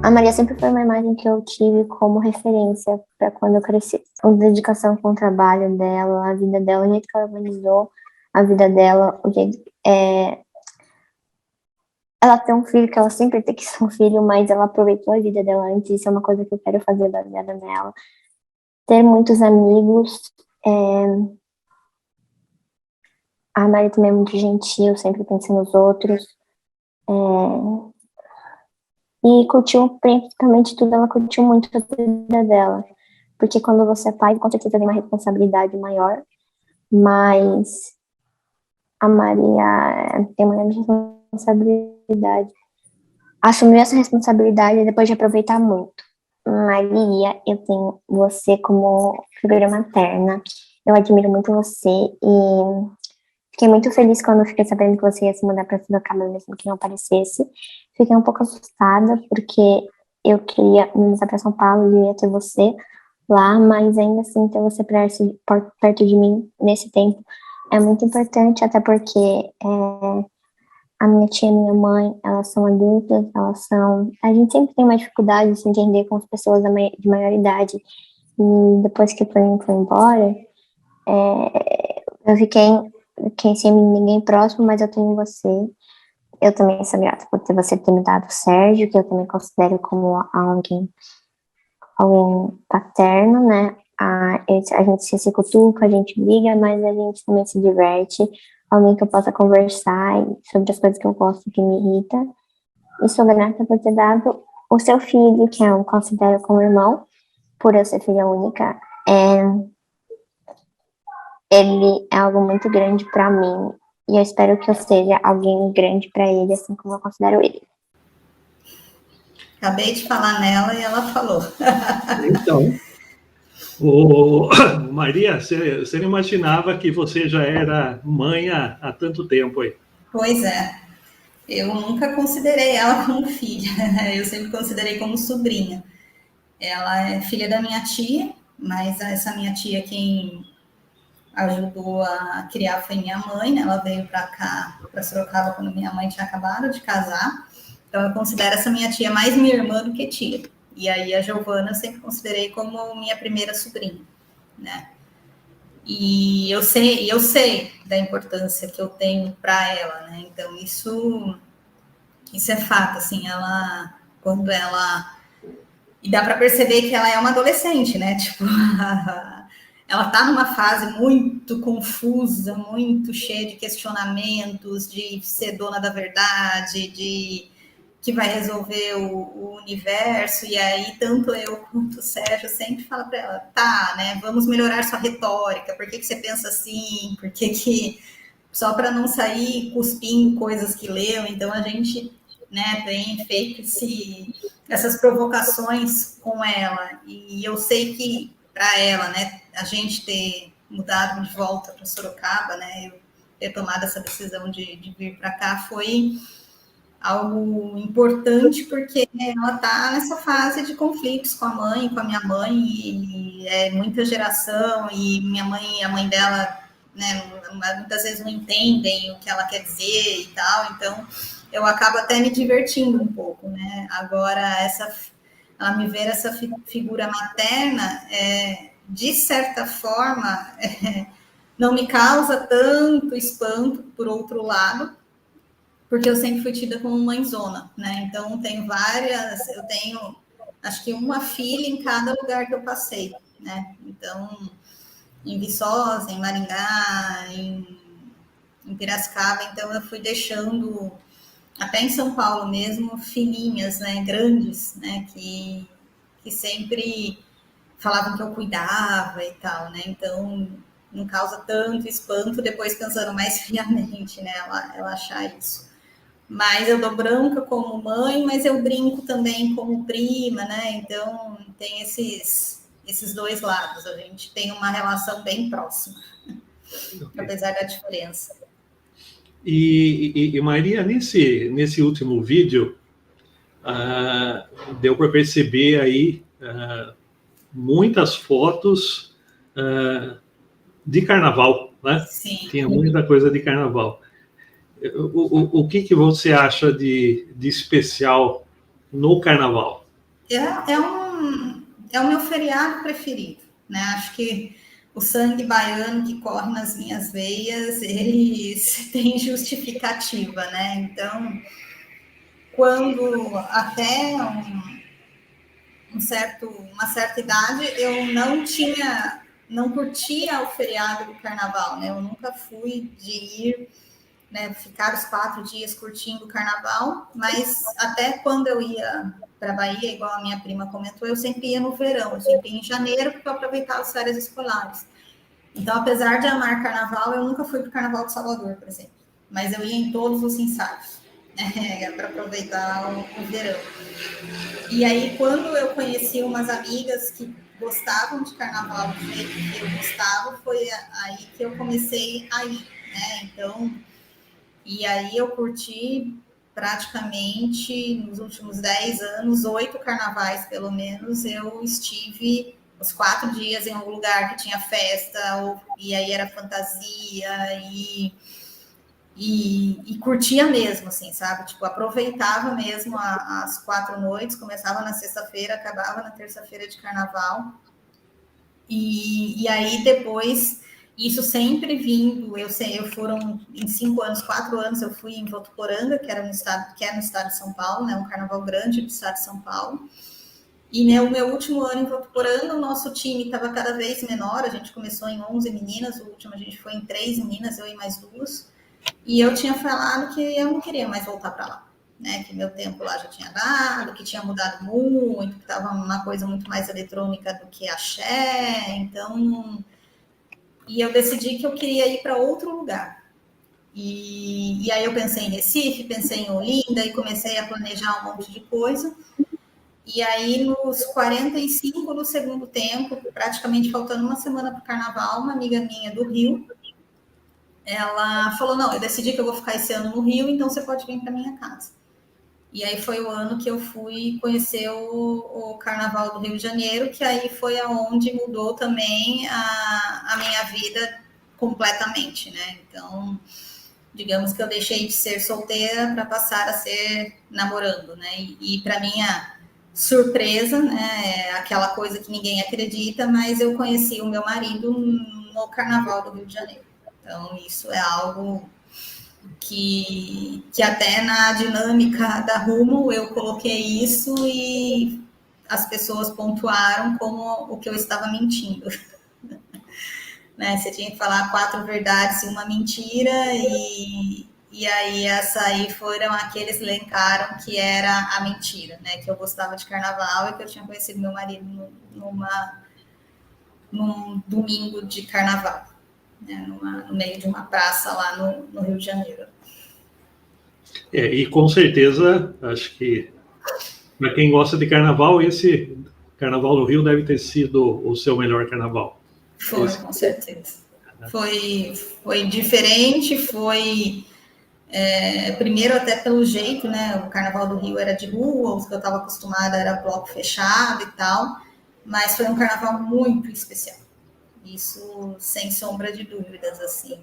A Maria sempre foi uma imagem que eu tive como referência para quando eu cresci. A dedicação com o trabalho dela, a vida dela, o jeito que ela organizou a vida dela, o jeito ela tem um filho que ela sempre tem que ser um filho, mas ela aproveitou a vida dela antes. Isso é uma coisa que eu quero fazer da vida dela. Ter muitos amigos. A Maria também é muito gentil, sempre pensa nos outros. E curtiu praticamente tudo, ela curtiu muito a vida dela. Porque quando você é pai, com certeza tem uma responsabilidade maior, mas a Maria tem uma grande responsabilidade. Assumiu essa responsabilidade depois de aproveitar muito. Maria, eu tenho você como figura materna, eu admiro muito você e fiquei muito feliz quando eu fiquei sabendo que você ia se mudar para Sorocaba, mesmo que não aparecesse. Fiquei um pouco assustada, porque eu queria me mudar para São Paulo e eu ia ter você lá, mas ainda assim ter você perto de mim nesse tempo é muito importante, até porque a minha tia e minha mãe, elas são adultas, a gente sempre tem uma dificuldade de se entender com as pessoas de maior idade, e depois que o Toninho foi embora, eu fiquei sem ninguém próximo, mas eu tenho você. Eu também sou grata por você ter me dado o Sérgio, que eu também considero como alguém paterno, né? A gente se cutuca, a gente briga, mas a gente também se diverte. Alguém que eu possa conversar sobre as coisas que eu gosto, que me irrita. E sou grata por ter dado o seu filho, que eu considero como irmão, por eu ser filha única. Ele é algo muito grande para mim. E eu espero que eu seja alguém grande para ele, assim como eu considero ele. Acabei de falar nela e ela falou. Então, Maria, você não imaginava que você já era mãe há tanto tempo aí? Pois é. Eu nunca considerei ela como filha. Eu sempre considerei como sobrinha. Ela é filha da minha tia, mas essa minha tia quem ajudou a criar foi minha mãe, né? Ela veio para cá, para Sorocaba, quando minha mãe tinha acabado de casar. Então, eu considero essa minha tia mais minha irmã do que tia. E aí, a Giovana eu sempre considerei como minha primeira sobrinha, né? E eu sei da importância que eu tenho para ela, né? Então, isso é fato, assim, quando ela... E dá para perceber que ela é uma adolescente, né? Tipo, ela está numa fase muito confusa, muito cheia de questionamentos, de ser dona da verdade, de que vai resolver o universo, e aí tanto eu quanto o Sérgio sempre fala para ela, tá, né, vamos melhorar sua retórica, por que você pensa assim, por que só para não sair cuspindo coisas que leu, então a gente, né, tem feito essas provocações com ela, e eu sei que para ela, né, a gente ter mudado de volta para Sorocaba, né, eu ter tomado essa decisão de vir para cá foi algo importante, porque ela está nessa fase de conflitos com a mãe, com a minha mãe, e é muita geração, e minha mãe e a mãe dela, né, muitas vezes não entendem o que ela quer dizer e tal, então eu acabo até me divertindo um pouco, né? Agora, ela me ver essa figura materna, de certa forma, não me causa tanto espanto, por outro lado, porque eu sempre fui tida como mãezona, né? Então, eu tenho, acho que uma filha em cada lugar que eu passei, né? Então, em Viçosa, em Maringá, em Piracicaba, então eu fui deixando, até em São Paulo mesmo, filhinhas, né? Grandes, né? Que sempre falavam que eu cuidava e tal, né? Então, não causa tanto espanto, depois pensando mais friamente, né? Ela achar isso. Mas eu dou bronca como mãe, mas eu brinco também como prima, né? Então, tem esses dois lados. A gente tem uma relação bem próxima, apesar da diferença. E Maria, nesse último vídeo, deu para perceber aí muitas fotos de carnaval, né? Sim. Tinha muita coisa de carnaval. O que você acha de especial no carnaval? É o meu feriado preferido, né? Acho que o sangue baiano que corre nas minhas veias, ele tem justificativa, né? Então, quando até uma certa idade, eu não curtia o feriado do carnaval, né? Eu nunca fui de ir, né, ficar os 4 dias curtindo o carnaval, mas até quando eu ia para a Bahia, igual a minha prima comentou, eu sempre ia no verão, eu sempre ia em janeiro, porque eu aproveitava as férias escolares. Então, apesar de amar carnaval, eu nunca fui para o Carnaval de Salvador, por exemplo, mas eu ia em todos os ensaios, né, para aproveitar o verão. E aí, quando eu conheci umas amigas que gostavam de carnaval do jeito que eu gostava, foi aí que eu comecei a ir, né? Então, e aí eu curti praticamente nos últimos 10 anos, 8 carnavais pelo menos, eu estive os 4 dias em algum lugar que tinha festa, e aí era fantasia, e curtia mesmo, assim, sabe? Tipo, aproveitava mesmo as 4 noites, começava na sexta-feira, acabava na terça-feira de carnaval, e aí depois... Isso sempre vindo, foram em 5 anos, 4 anos, eu fui em Votuporanga, que é no estado de São Paulo, né, um carnaval grande do estado de São Paulo. E, né, o meu último ano em Votuporanga, o nosso time estava cada vez menor, a gente começou em 11 meninas, o último a gente foi em 3 meninas, eu e mais 2. E eu tinha falado que eu não queria mais voltar para lá, né, que meu tempo lá já tinha dado, que tinha mudado muito, que estava uma coisa muito mais eletrônica do que axé, então... E eu decidi que eu queria ir para outro lugar. E aí eu pensei em Recife, pensei em Olinda e comecei a planejar um monte de coisa. E aí, nos 45 do segundo tempo, praticamente faltando uma semana para o carnaval, uma amiga minha do Rio, ela falou, não, eu decidi que eu vou ficar esse ano no Rio, então você pode vir para minha casa. E aí foi o ano que eu fui conhecer o Carnaval do Rio de Janeiro, que aí foi aonde mudou também a minha vida completamente, né? Então, digamos que eu deixei de ser solteira para passar a ser namorando, né? E para minha surpresa, né? Aquela coisa que ninguém acredita, mas eu conheci o meu marido no Carnaval do Rio de Janeiro. Então, isso é algo... Que até na dinâmica da Rumo eu coloquei isso e as pessoas pontuaram como o que eu estava mentindo. né? Você tinha que falar 4 verdades e uma mentira, e aí essa aí foram aqueles que elencaram que era a mentira, né? Que eu gostava de carnaval e que eu tinha conhecido meu marido num domingo de carnaval, né? No meio de uma praça lá no Rio de Janeiro. E com certeza, acho que para quem gosta de carnaval, esse carnaval no Rio deve ter sido o seu melhor carnaval. Foi, com certeza. Foi diferente, foi primeiro até pelo jeito, né? O carnaval do Rio era de rua, os que eu estava acostumada era bloco fechado e tal, mas foi um carnaval muito especial. Isso sem sombra de dúvidas, assim.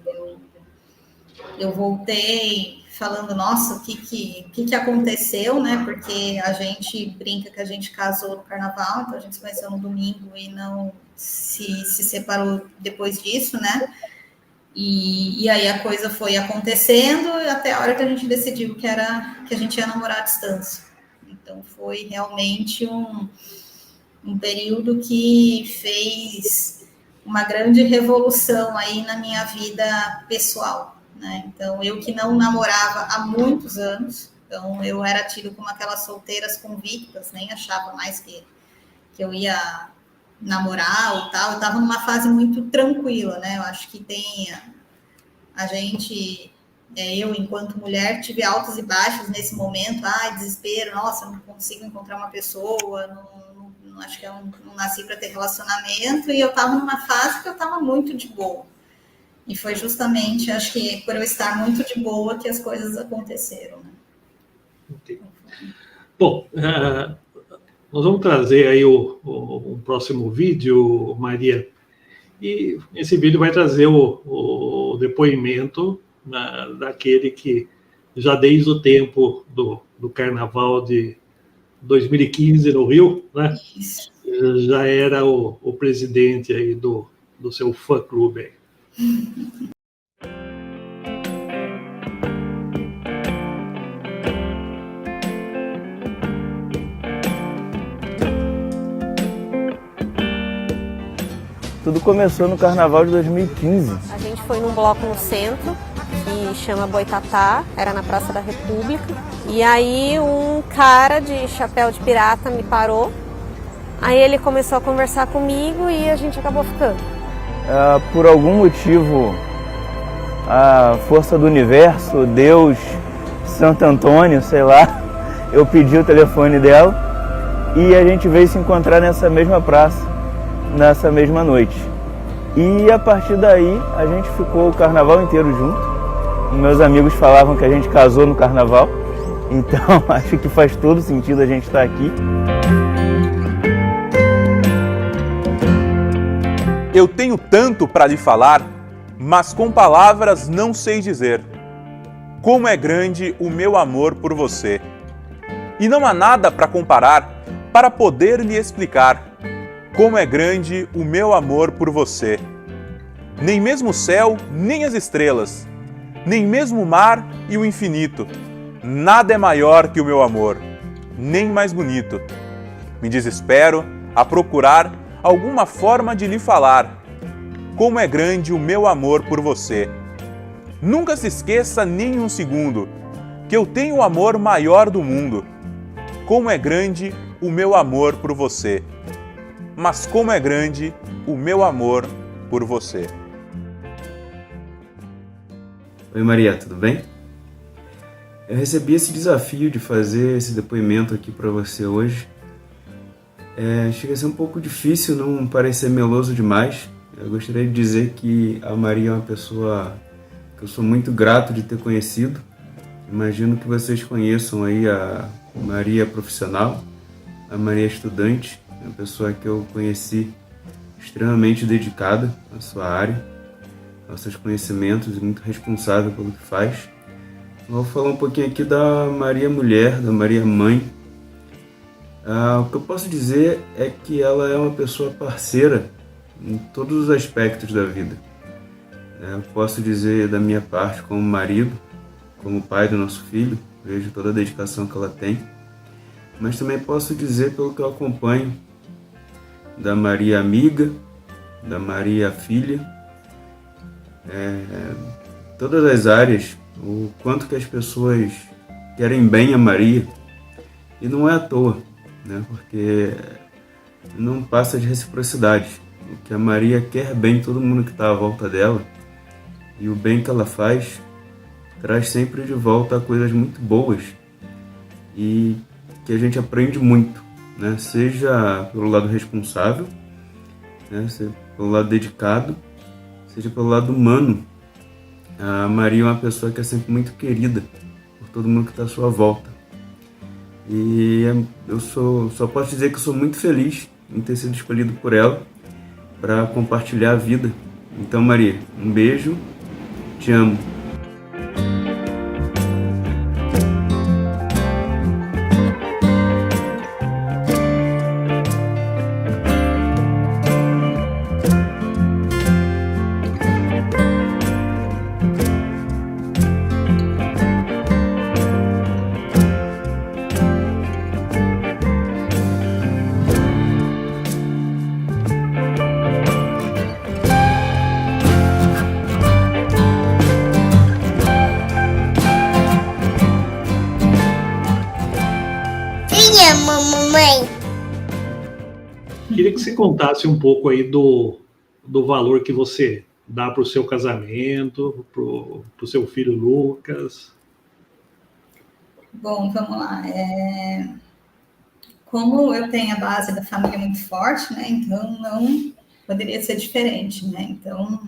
Eu voltei falando, nossa, o que aconteceu, né? Porque a gente brinca que a gente casou no carnaval, então a gente se conheceu no domingo e não se separou depois disso, né? E aí a coisa foi acontecendo até a hora que a gente decidiu que a gente ia namorar à distância. Então foi realmente um período que fez uma grande revolução aí na minha vida pessoal, né? Então, eu que não namorava há muitos anos, então eu era tido como aquelas solteiras convictas, nem achava mais que eu ia namorar ou tal, eu estava numa fase muito tranquila, né? Eu acho que tem a gente, eu enquanto mulher, tive altos e baixos nesse momento, desespero, nossa, não consigo encontrar uma pessoa, não acho que eu não nasci para ter relacionamento, e eu estava numa fase que eu estava muito de boa. E foi justamente, acho que por eu estar muito de boa, que as coisas aconteceram, né? Okay. Bom, nós vamos trazer aí o próximo vídeo, Maria, e esse vídeo vai trazer o depoimento daquele que já desde o tempo do Carnaval de 2015 no Rio, né? Isso. Já era o presidente aí do seu fã-clube aí. Tudo começou no Carnaval de 2015. A gente foi num bloco no centro, que chama Boitatá, era na Praça da República. E aí um cara de chapéu de pirata me parou. Aí ele começou a conversar comigo e a gente acabou ficando. Por algum motivo, a força do universo, Deus, Santo Antônio, sei lá, eu pedi o telefone dela e a gente veio se encontrar nessa mesma praça, nessa mesma noite. E a partir daí a gente ficou o carnaval inteiro junto. Meus amigos falavam que a gente casou no carnaval, então acho que faz todo sentido a gente estar aqui. Eu tenho tanto para lhe falar, mas com palavras não sei dizer. Como é grande o meu amor por você. E não há nada para comparar, para poder lhe explicar como é grande o meu amor por você. Nem mesmo o céu, nem as estrelas, nem mesmo o mar e o infinito. Nada é maior que o meu amor, nem mais bonito. Me desespero a procurar alguma forma de lhe falar como é grande o meu amor por você. Nunca se esqueça nem um segundo que eu tenho o amor maior do mundo. Como é grande o meu amor por você. Mas como é grande o meu amor por você. Oi Maria, tudo bem? Eu recebi esse desafio de fazer esse depoimento aqui para você hoje. Chega a ser um pouco difícil não parecer meloso demais. Eu gostaria de dizer que a Maria é uma pessoa que eu sou muito grato de ter conhecido. Imagino que vocês conheçam aí a Maria profissional, a Maria estudante, uma pessoa que eu conheci extremamente dedicada à sua área, aos seus conhecimentos e muito responsável pelo que faz. Eu vou falar um pouquinho aqui da Maria mulher, da Maria mãe. O que eu posso dizer é que ela é uma pessoa parceira em todos os aspectos da vida. Eu posso dizer da minha parte como marido, como pai do nosso filho, vejo toda a dedicação que ela tem, mas também posso dizer pelo que eu acompanho da Maria amiga, da Maria filha todas as áreas, o quanto que as pessoas querem bem a Maria, e não é à toa, né? Porque não passa de reciprocidade. O que a Maria quer bem todo mundo que está à volta dela, e o bem que ela faz traz sempre de volta coisas muito boas e que a gente aprende muito, né? Seja pelo lado responsável, né? Seja pelo lado dedicado, seja pelo lado humano. A Maria é uma pessoa que é sempre muito querida por todo mundo que está à sua volta. E eu só posso dizer que eu sou muito feliz em ter sido escolhido por ela para compartilhar a vida. Então, Maria, um beijo, te amo. Queria que você contasse um pouco aí do valor que você dá para o seu casamento, para o seu filho Lucas. Bom, vamos lá. Como eu tenho a base da família muito forte, né? Então não poderia ser diferente, né? Então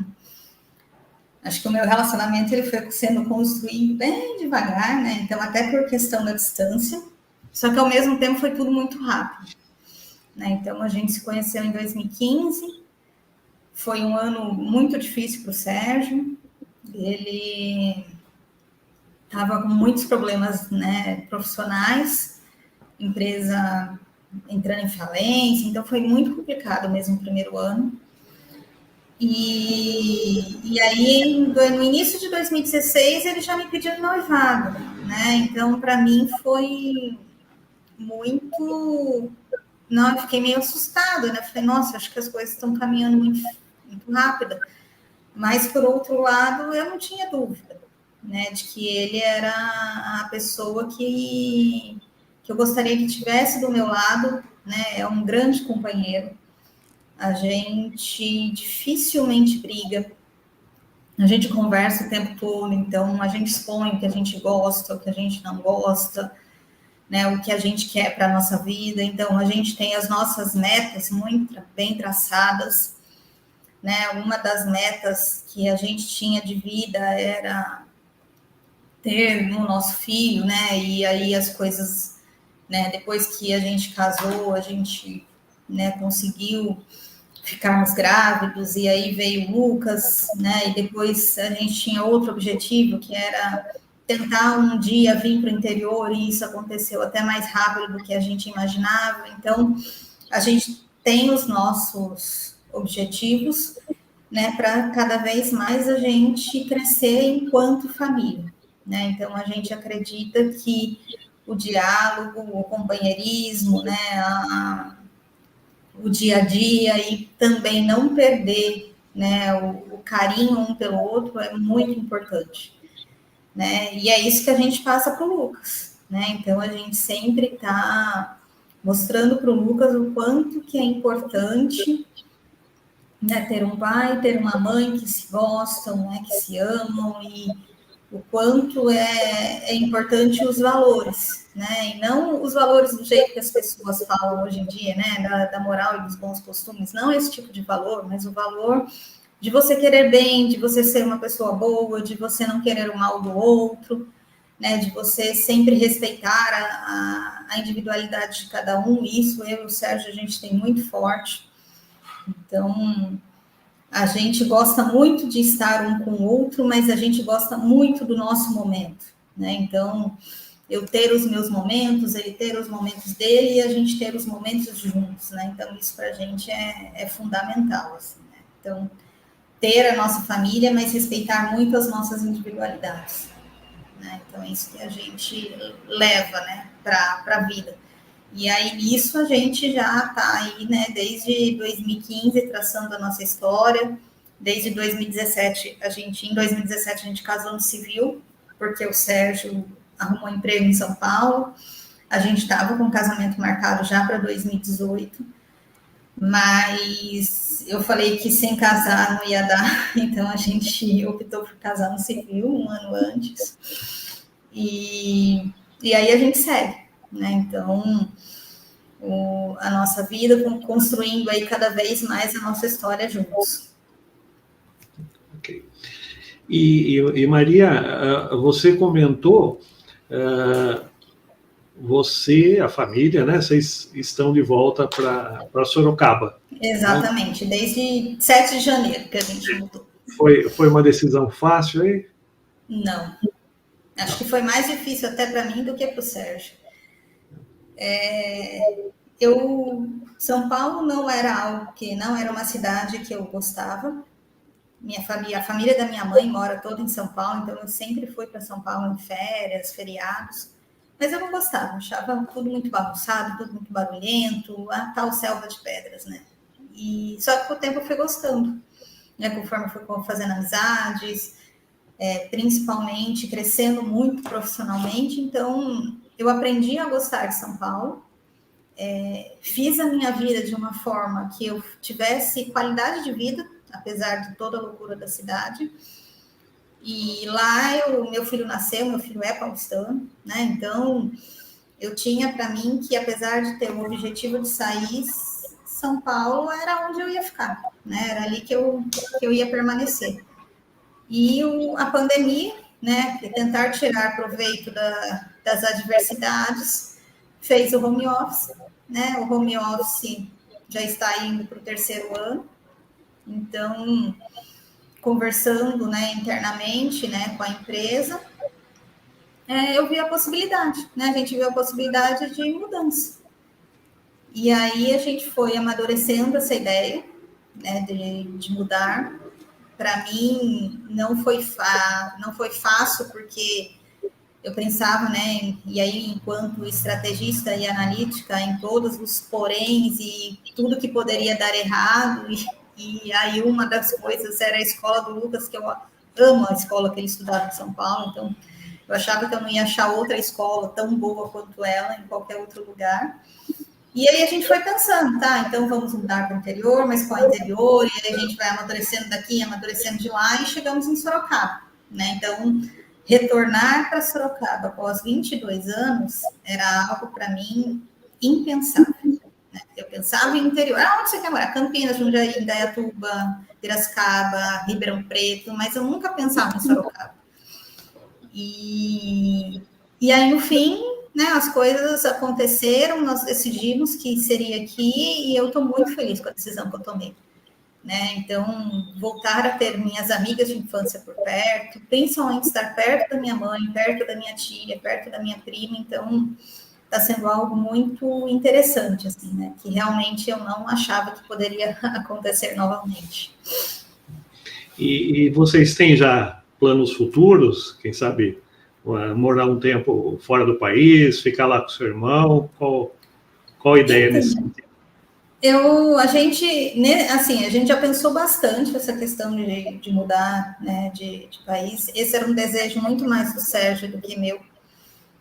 acho que o meu relacionamento ele foi sendo construído bem devagar, né? Então até por questão da distância, só que ao mesmo tempo foi tudo muito rápido, né? Então a gente se conheceu em 2015, foi um ano muito difícil para o Sérgio, ele estava com muitos problemas, né, profissionais, empresa entrando em falência, então foi muito complicado mesmo o primeiro ano. E aí, no início de 2016, ele já me pediu noivado, né? Então, para mim, foi muito... Não, eu fiquei meio assustada, né? Falei, nossa, acho que as coisas estão caminhando muito rápido. Mas, por outro lado, eu não tinha dúvida, né? De que ele era a pessoa que eu gostaria que tivesse do meu lado, né? É um grande companheiro. A gente dificilmente briga, a gente conversa o tempo todo, então a gente expõe o que a gente gosta, o que a gente não gosta, né, o que a gente quer para a nossa vida. Então a gente tem as nossas metas muito bem traçadas, né? Uma das metas que a gente tinha de vida era ter o nosso filho, né? E aí as coisas, né, depois que a gente casou, a gente, né, conseguiu ficarmos grávidos, e aí veio o Lucas, né, e depois a gente tinha outro objetivo, que era tentar um dia vir para o interior, e isso aconteceu até mais rápido do que a gente imaginava. Então, a gente tem os nossos objetivos, né, para cada vez mais a gente crescer enquanto família, né, então a gente acredita que o diálogo, o companheirismo, né, o dia a dia, e também não perder, né, o carinho um pelo outro é muito importante, né? E é isso que a gente passa para o Lucas, né? Então a gente sempre está mostrando para o Lucas o quanto que é importante, né, ter um pai, ter uma mãe que se gostam, né, que se amam, e o quanto é importante os valores, né? E não os valores do jeito que as pessoas falam hoje em dia, né? Da moral e dos bons costumes, não esse tipo de valor, mas o valor de você querer bem, de você ser uma pessoa boa, de você não querer o mal do outro, né? De você sempre respeitar a individualidade de cada um. Isso eu e o Sérgio, a gente tem muito forte. Então, a gente gosta muito de estar um com o outro, mas a gente gosta muito do nosso momento, né? Então, eu ter os meus momentos, ele ter os momentos dele, e a gente ter os momentos juntos, né? Então, isso para a gente é fundamental, assim, né? Então, ter a nossa família, mas respeitar muito as nossas individualidades, né? Então, é isso que a gente leva, né, para a vida. E aí, nisso, a gente já está aí, né, desde 2015, traçando a nossa história, Desde 2017, em 2017 a gente casou no civil, porque o Sérgio arrumou emprego em São Paulo. A gente estava com o casamento marcado já para 2018, mas eu falei que sem casar não ia dar, então a gente optou por casar no civil um ano antes. E aí a gente segue, né? Então, a nossa vida, construindo aí cada vez mais a nossa história juntos. Ok. E Maria, você comentou, você, a família, né? Vocês estão de volta para Sorocaba. Exatamente, né? Desde 7 de janeiro que a gente mudou. Foi uma decisão fácil aí? Não. Acho que foi mais difícil até para mim do que para o Sérgio. São Paulo não era uma cidade que eu gostava. A família da minha mãe mora toda em São Paulo, então eu sempre fui para São Paulo em férias, feriados, mas eu não gostava, achava tudo muito bagunçado, tudo muito barulhento, a tal selva de pedras, né? E só que com o tempo eu fui gostando, né? Conforme eu fui fazendo amizades, principalmente crescendo muito profissionalmente, então eu aprendi a gostar de São Paulo. Fiz a minha vida de uma forma que eu tivesse qualidade de vida, apesar de toda a loucura da cidade. E lá meu filho nasceu, meu filho é paulistano, né? Então eu tinha para mim que, apesar de ter o objetivo de sair, São Paulo era onde eu ia ficar, né? Era ali que eu ia permanecer. E a pandemia, né? Tentar tirar proveito das adversidades, fez o home office, né? O home office já está indo para o 3º ano, então, conversando, né, internamente, né, com a empresa, eu vi a possibilidade, né? A gente viu a possibilidade de mudança. E aí a gente foi amadurecendo essa ideia, né, de mudar. Para mim não foi fácil, porque eu pensava, né, e aí enquanto estrategista e analítica, em todos os poréns e tudo que poderia dar errado, e aí uma das coisas era a escola do Lucas, que eu amo a escola que ele estudava em São Paulo, então eu achava que eu não ia achar outra escola tão boa quanto ela em qualquer outro lugar. E aí a gente foi pensando, tá, então vamos mudar para o interior, mas qual interior? E aí a gente vai amadurecendo daqui, amadurecendo de lá, e chegamos em Sorocaba, né? Então, retornar para Sorocaba após 22 anos era algo para mim impensável, né? Eu pensava em interior, onde você quer morar? Campinas, Jundiaí, Indaiatuba, Piracicaba, Ribeirão Preto, mas eu nunca pensava em Sorocaba. E aí, no fim, né, as coisas aconteceram, nós decidimos que seria aqui, e eu estou muito feliz com a decisão que eu tomei, né? Então, voltar a ter minhas amigas de infância por perto, principalmente estar perto da minha mãe, perto da minha tia, perto da minha prima, então está sendo algo muito interessante, assim, né? Que realmente eu não achava que poderia acontecer novamente. E vocês têm já planos futuros? Quem sabe morar um tempo fora do país, ficar lá com seu irmão? Qual a ideia nesse sentido? A gente já pensou bastante nessa questão de mudar, né, de país. Esse era um desejo muito mais do Sérgio do que meu,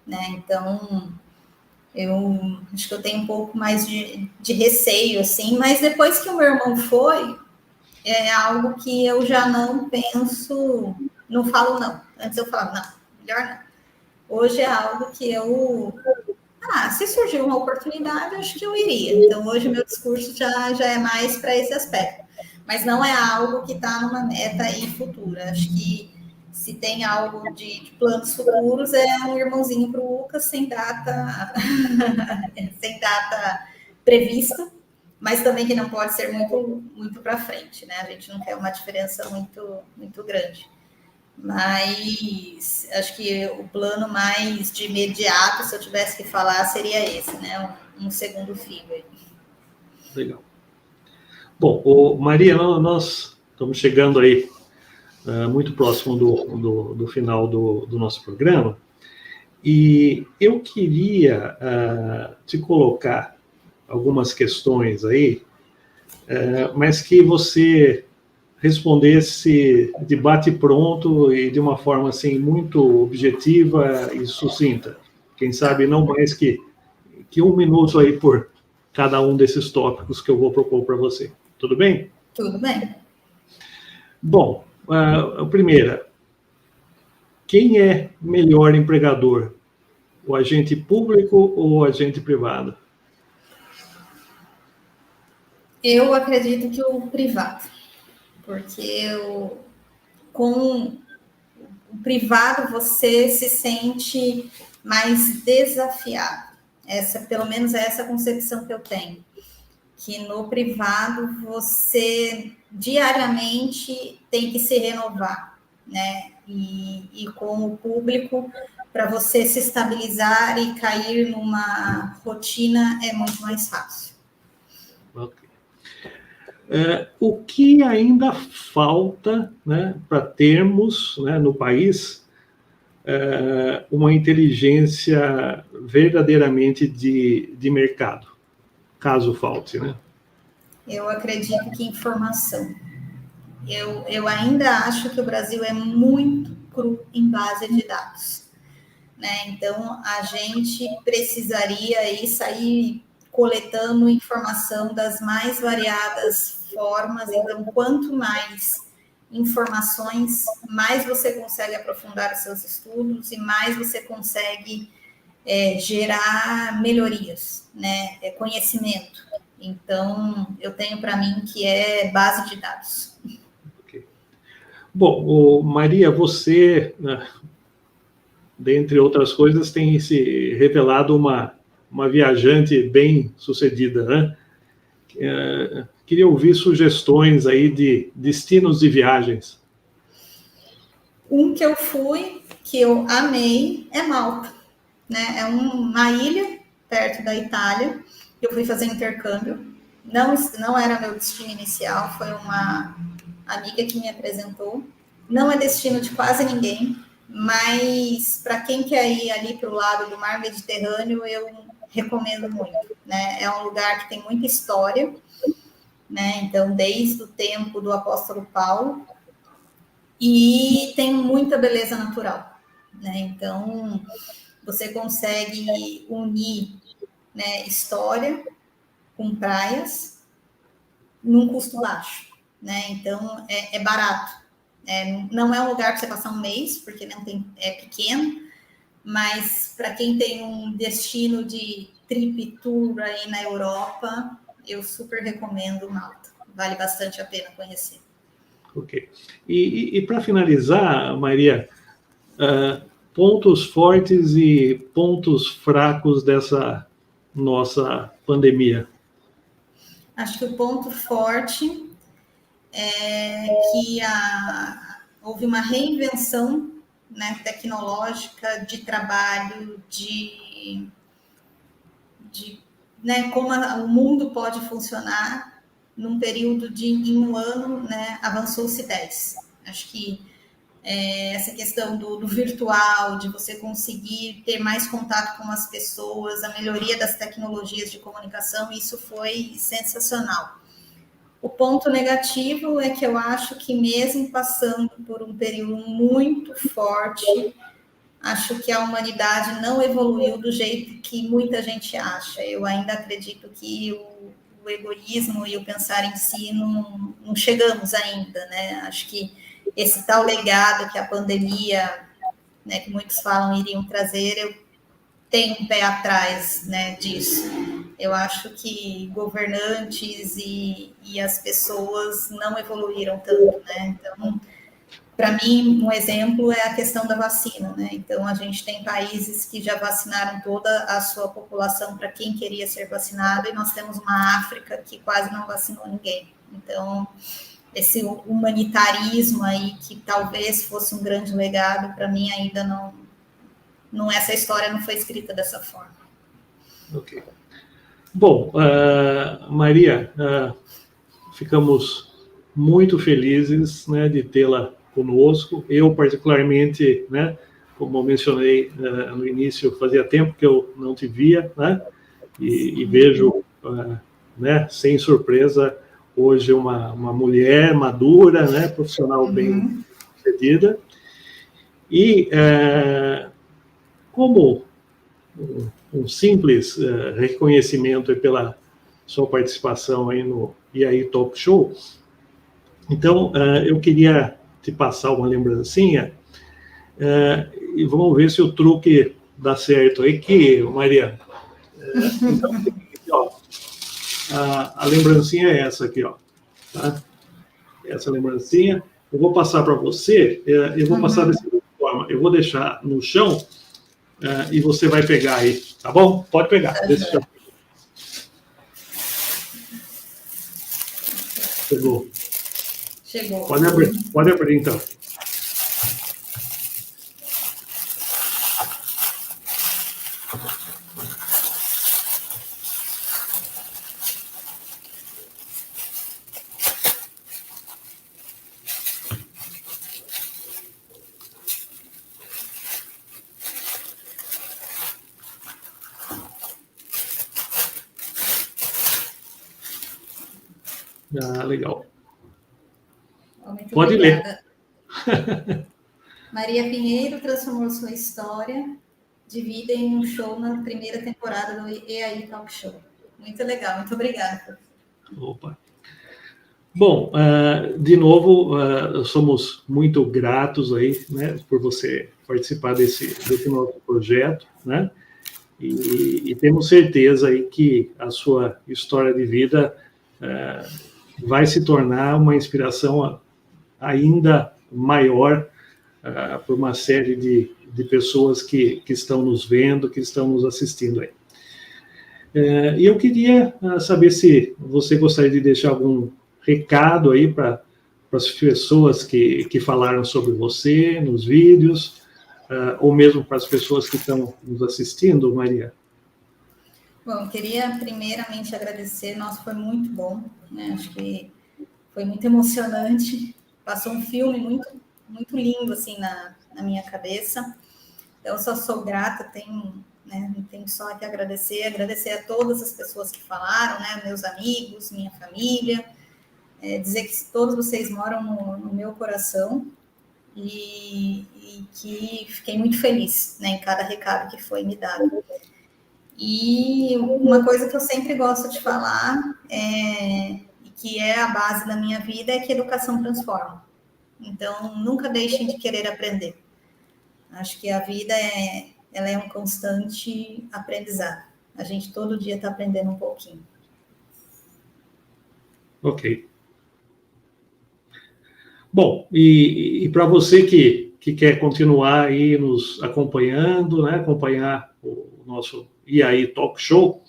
né? Então, eu acho que eu tenho um pouco mais de receio, assim, mas depois que o meu irmão foi, é algo que eu já não penso, não falo não. Antes eu falava, não, melhor não. Hoje é algo que se surgir uma oportunidade, acho que eu iria. Então, hoje meu discurso já é mais para esse aspecto. Mas não é algo que está numa meta aí futura. Acho que se tem algo de planos futuros, é um irmãozinho para o Lucas sem data prevista, mas também que não pode ser muito, muito para frente, né? A gente não quer uma diferença muito, muito grande. Mas acho que o plano mais de imediato, se eu tivesse que falar, seria esse, né? Um segundo filho aí. Legal. Bom, Maria, nós estamos chegando aí muito próximo do final do nosso programa, e eu queria te colocar algumas questões aí, mas que você respondesse de bate-pronto e de uma forma assim muito objetiva e sucinta. Quem sabe não mais que 1 minuto aí por cada um desses tópicos que eu vou propor para você. Tudo bem? Tudo bem. Bom, a primeira, quem é melhor empregador? O agente público ou o agente privado? Eu acredito que o privado, porque com o privado você se sente mais desafiado. Pelo menos é essa concepção que eu tenho. Que no privado você diariamente tem que se renovar, né? E com o público, para você se estabilizar e cair numa rotina é muito mais fácil. Ok. O que ainda falta, né, para termos, né, no país uma inteligência verdadeiramente de mercado, caso falte, né? Eu acredito que informação. Eu ainda acho que o Brasil é muito cru em base de dados, né? Então, a gente precisaria aí sair coletando informação das mais variadas formas. Então, quanto mais informações, mais você consegue aprofundar os seus estudos e mais você consegue gerar melhorias, né? Conhecimento. Então, eu tenho para mim que é base de dados. Okay. Bom, Maria, você, dentre outras coisas, tem se revelado uma viajante bem sucedida, né? Queria ouvir sugestões aí de destinos de viagens. Um que eu fui, que eu amei, é Malta, né? É uma ilha perto da Itália. Eu fui fazer intercâmbio. Não era meu destino inicial, foi uma amiga que me apresentou. Não é destino de quase ninguém, mas para quem quer ir ali para o lado do mar Mediterrâneo, eu recomendo muito, né? É um lugar que tem muita história, né? Então, desde o tempo do apóstolo Paulo, e tem muita beleza natural, né? Então, você consegue unir, né, história com praias num custo baixo, né? Então, é barato. Não é um lugar para você passar um mês, porque não tem, é pequeno, mas para quem tem um destino de trip tour aí na Europa, eu super recomendo Malta. Vale bastante a pena conhecer. Ok. E para finalizar, Maria, pontos fortes e pontos fracos dessa nossa pandemia? Acho que o ponto forte é que houve uma reinvenção, né, tecnológica, de trabalho, né, como o mundo pode funcionar num período em um ano, né, avançou-se 10. Acho que essa questão do virtual, de você conseguir ter mais contato com as pessoas, a melhoria das tecnologias de comunicação, isso foi sensacional. O ponto negativo é que eu acho que mesmo passando por um período muito forte, acho que a humanidade não evoluiu do jeito que muita gente acha. Eu ainda acredito que o egoísmo e o pensar em si não chegamos ainda, né? Acho que esse tal legado que a pandemia, né, que muitos falam iriam trazer, eu tenho um pé atrás, né, disso. Eu acho que governantes e as pessoas não evoluíram tanto, né? Então, para mim, um exemplo é a questão da vacina, né? Então, a gente tem países que já vacinaram toda a sua população para quem queria ser vacinado, e nós temos uma África que quase não vacinou ninguém. Então, esse humanitarismo aí, que talvez fosse um grande legado, para mim ainda não, essa história não foi escrita dessa forma. Ok. Bom, Maria, ficamos muito felizes, né, de tê-la conosco. Eu, particularmente, né, como eu mencionei no início, fazia tempo que eu não te via, né, e vejo, né, sem surpresa, hoje uma mulher madura, né, profissional bem sucedida. E como um simples reconhecimento pela sua participação aí no E Talk Show, então eu queria te passar uma lembrancinha, e vamos ver se o truque dá certo aí, que, Maria, então, aqui, ó, a lembrancinha é essa aqui, ó, tá? Essa lembrancinha, eu vou passar para você, eu vou passar dessa forma, eu vou deixar no chão, e você vai pegar aí, tá bom? Pode pegar, desse chão. Chegou. Pode abrir então. Legal. Muito pode obrigada. ler. Maria Pinheiro transformou sua história de vida em um show na primeira temporada do E Talk Show. Muito legal, muito obrigada. Opa. Bom, de novo, somos muito gratos aí, né, por você participar desse nosso projeto, né, e temos certeza aí que a sua história de vida vai se tornar uma inspiração ainda maior por uma série de pessoas que estão nos vendo, que estão nos assistindo aí. E eu queria saber se você gostaria de deixar algum recado aí para as pessoas que falaram sobre você nos vídeos, ou mesmo para as pessoas que estão nos assistindo, Maria. Bom, eu queria primeiramente agradecer, nossa, foi muito bom, né? Acho que foi muito emocionante, passou um filme muito, muito lindo, assim, na minha cabeça, então eu só sou grata, tenho só que agradecer a todas as pessoas que falaram, né? Meus amigos, minha família, dizer que todos vocês moram no meu coração, e que fiquei muito feliz, né, em cada recado que foi me dado. E uma coisa que eu sempre gosto de falar, e que é a base da minha vida, é que educação transforma. Então, nunca deixem de querer aprender. Acho que a vida ela é um constante aprendizado. A gente todo dia está aprendendo um pouquinho. Ok. Bom, e para você que quer continuar aí nos acompanhando, né, acompanhar o nosso E Talk Show,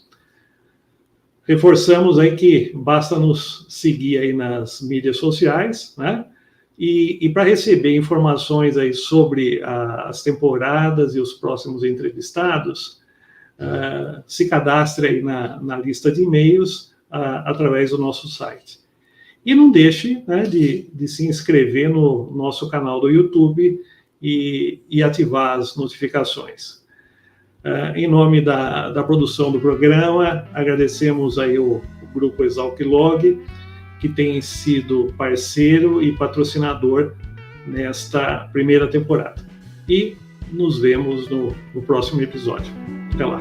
reforçamos aí que basta nos seguir aí nas mídias sociais, né? E para receber informações aí sobre as temporadas e os próximos entrevistados, se cadastre aí na lista de e-mails através do nosso site. E não deixe, né, de se inscrever no nosso canal do YouTube e ativar as notificações. Em nome da produção do programa, agradecemos aí o Grupo Exalc-Log, que tem sido parceiro e patrocinador nesta primeira temporada. E nos vemos no próximo episódio. Até lá.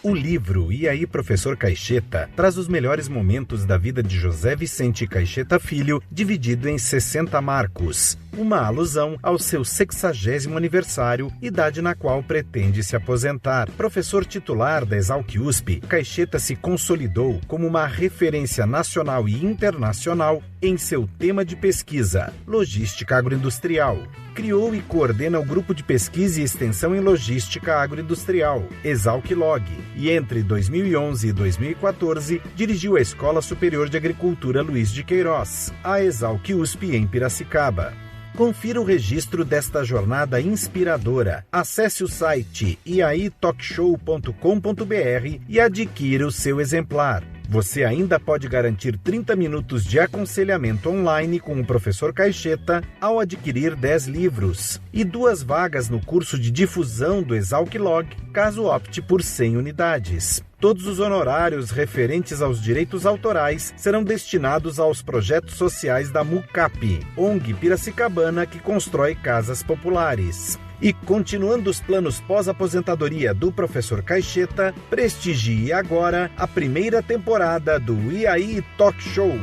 O livro E aí, Professor Caixeta traz os melhores momentos da vida de José Vicente Caixeta Filho, dividido em 60 marcos, uma alusão ao seu 60º aniversário, idade na qual pretende se aposentar. Professor titular da Exalc-USP, Caixeta se consolidou como uma referência nacional e internacional em seu tema de pesquisa, logística agroindustrial. Criou e coordena o Grupo de Pesquisa e Extensão em Logística Agroindustrial, Exalc-Log, e entre 2011 e 2014 dirigiu a Escola Superior de Agricultura Luiz de Queiroz, a Exalc-USP em Piracicaba. Confira o registro desta jornada inspiradora. Acesse o site iaitalkshow.com.br e adquira o seu exemplar. Você ainda pode garantir 30 minutos de aconselhamento online com o professor Caixeta ao adquirir 10 livros e 2 vagas no curso de difusão do Exalc-Log, caso opte por 100 unidades. Todos os honorários referentes aos direitos autorais serão destinados aos projetos sociais da MUCAP, ONG piracicabana que constrói casas populares. E continuando os planos pós-aposentadoria do professor Caixeta, prestigie agora a primeira temporada do E aí Talk Show.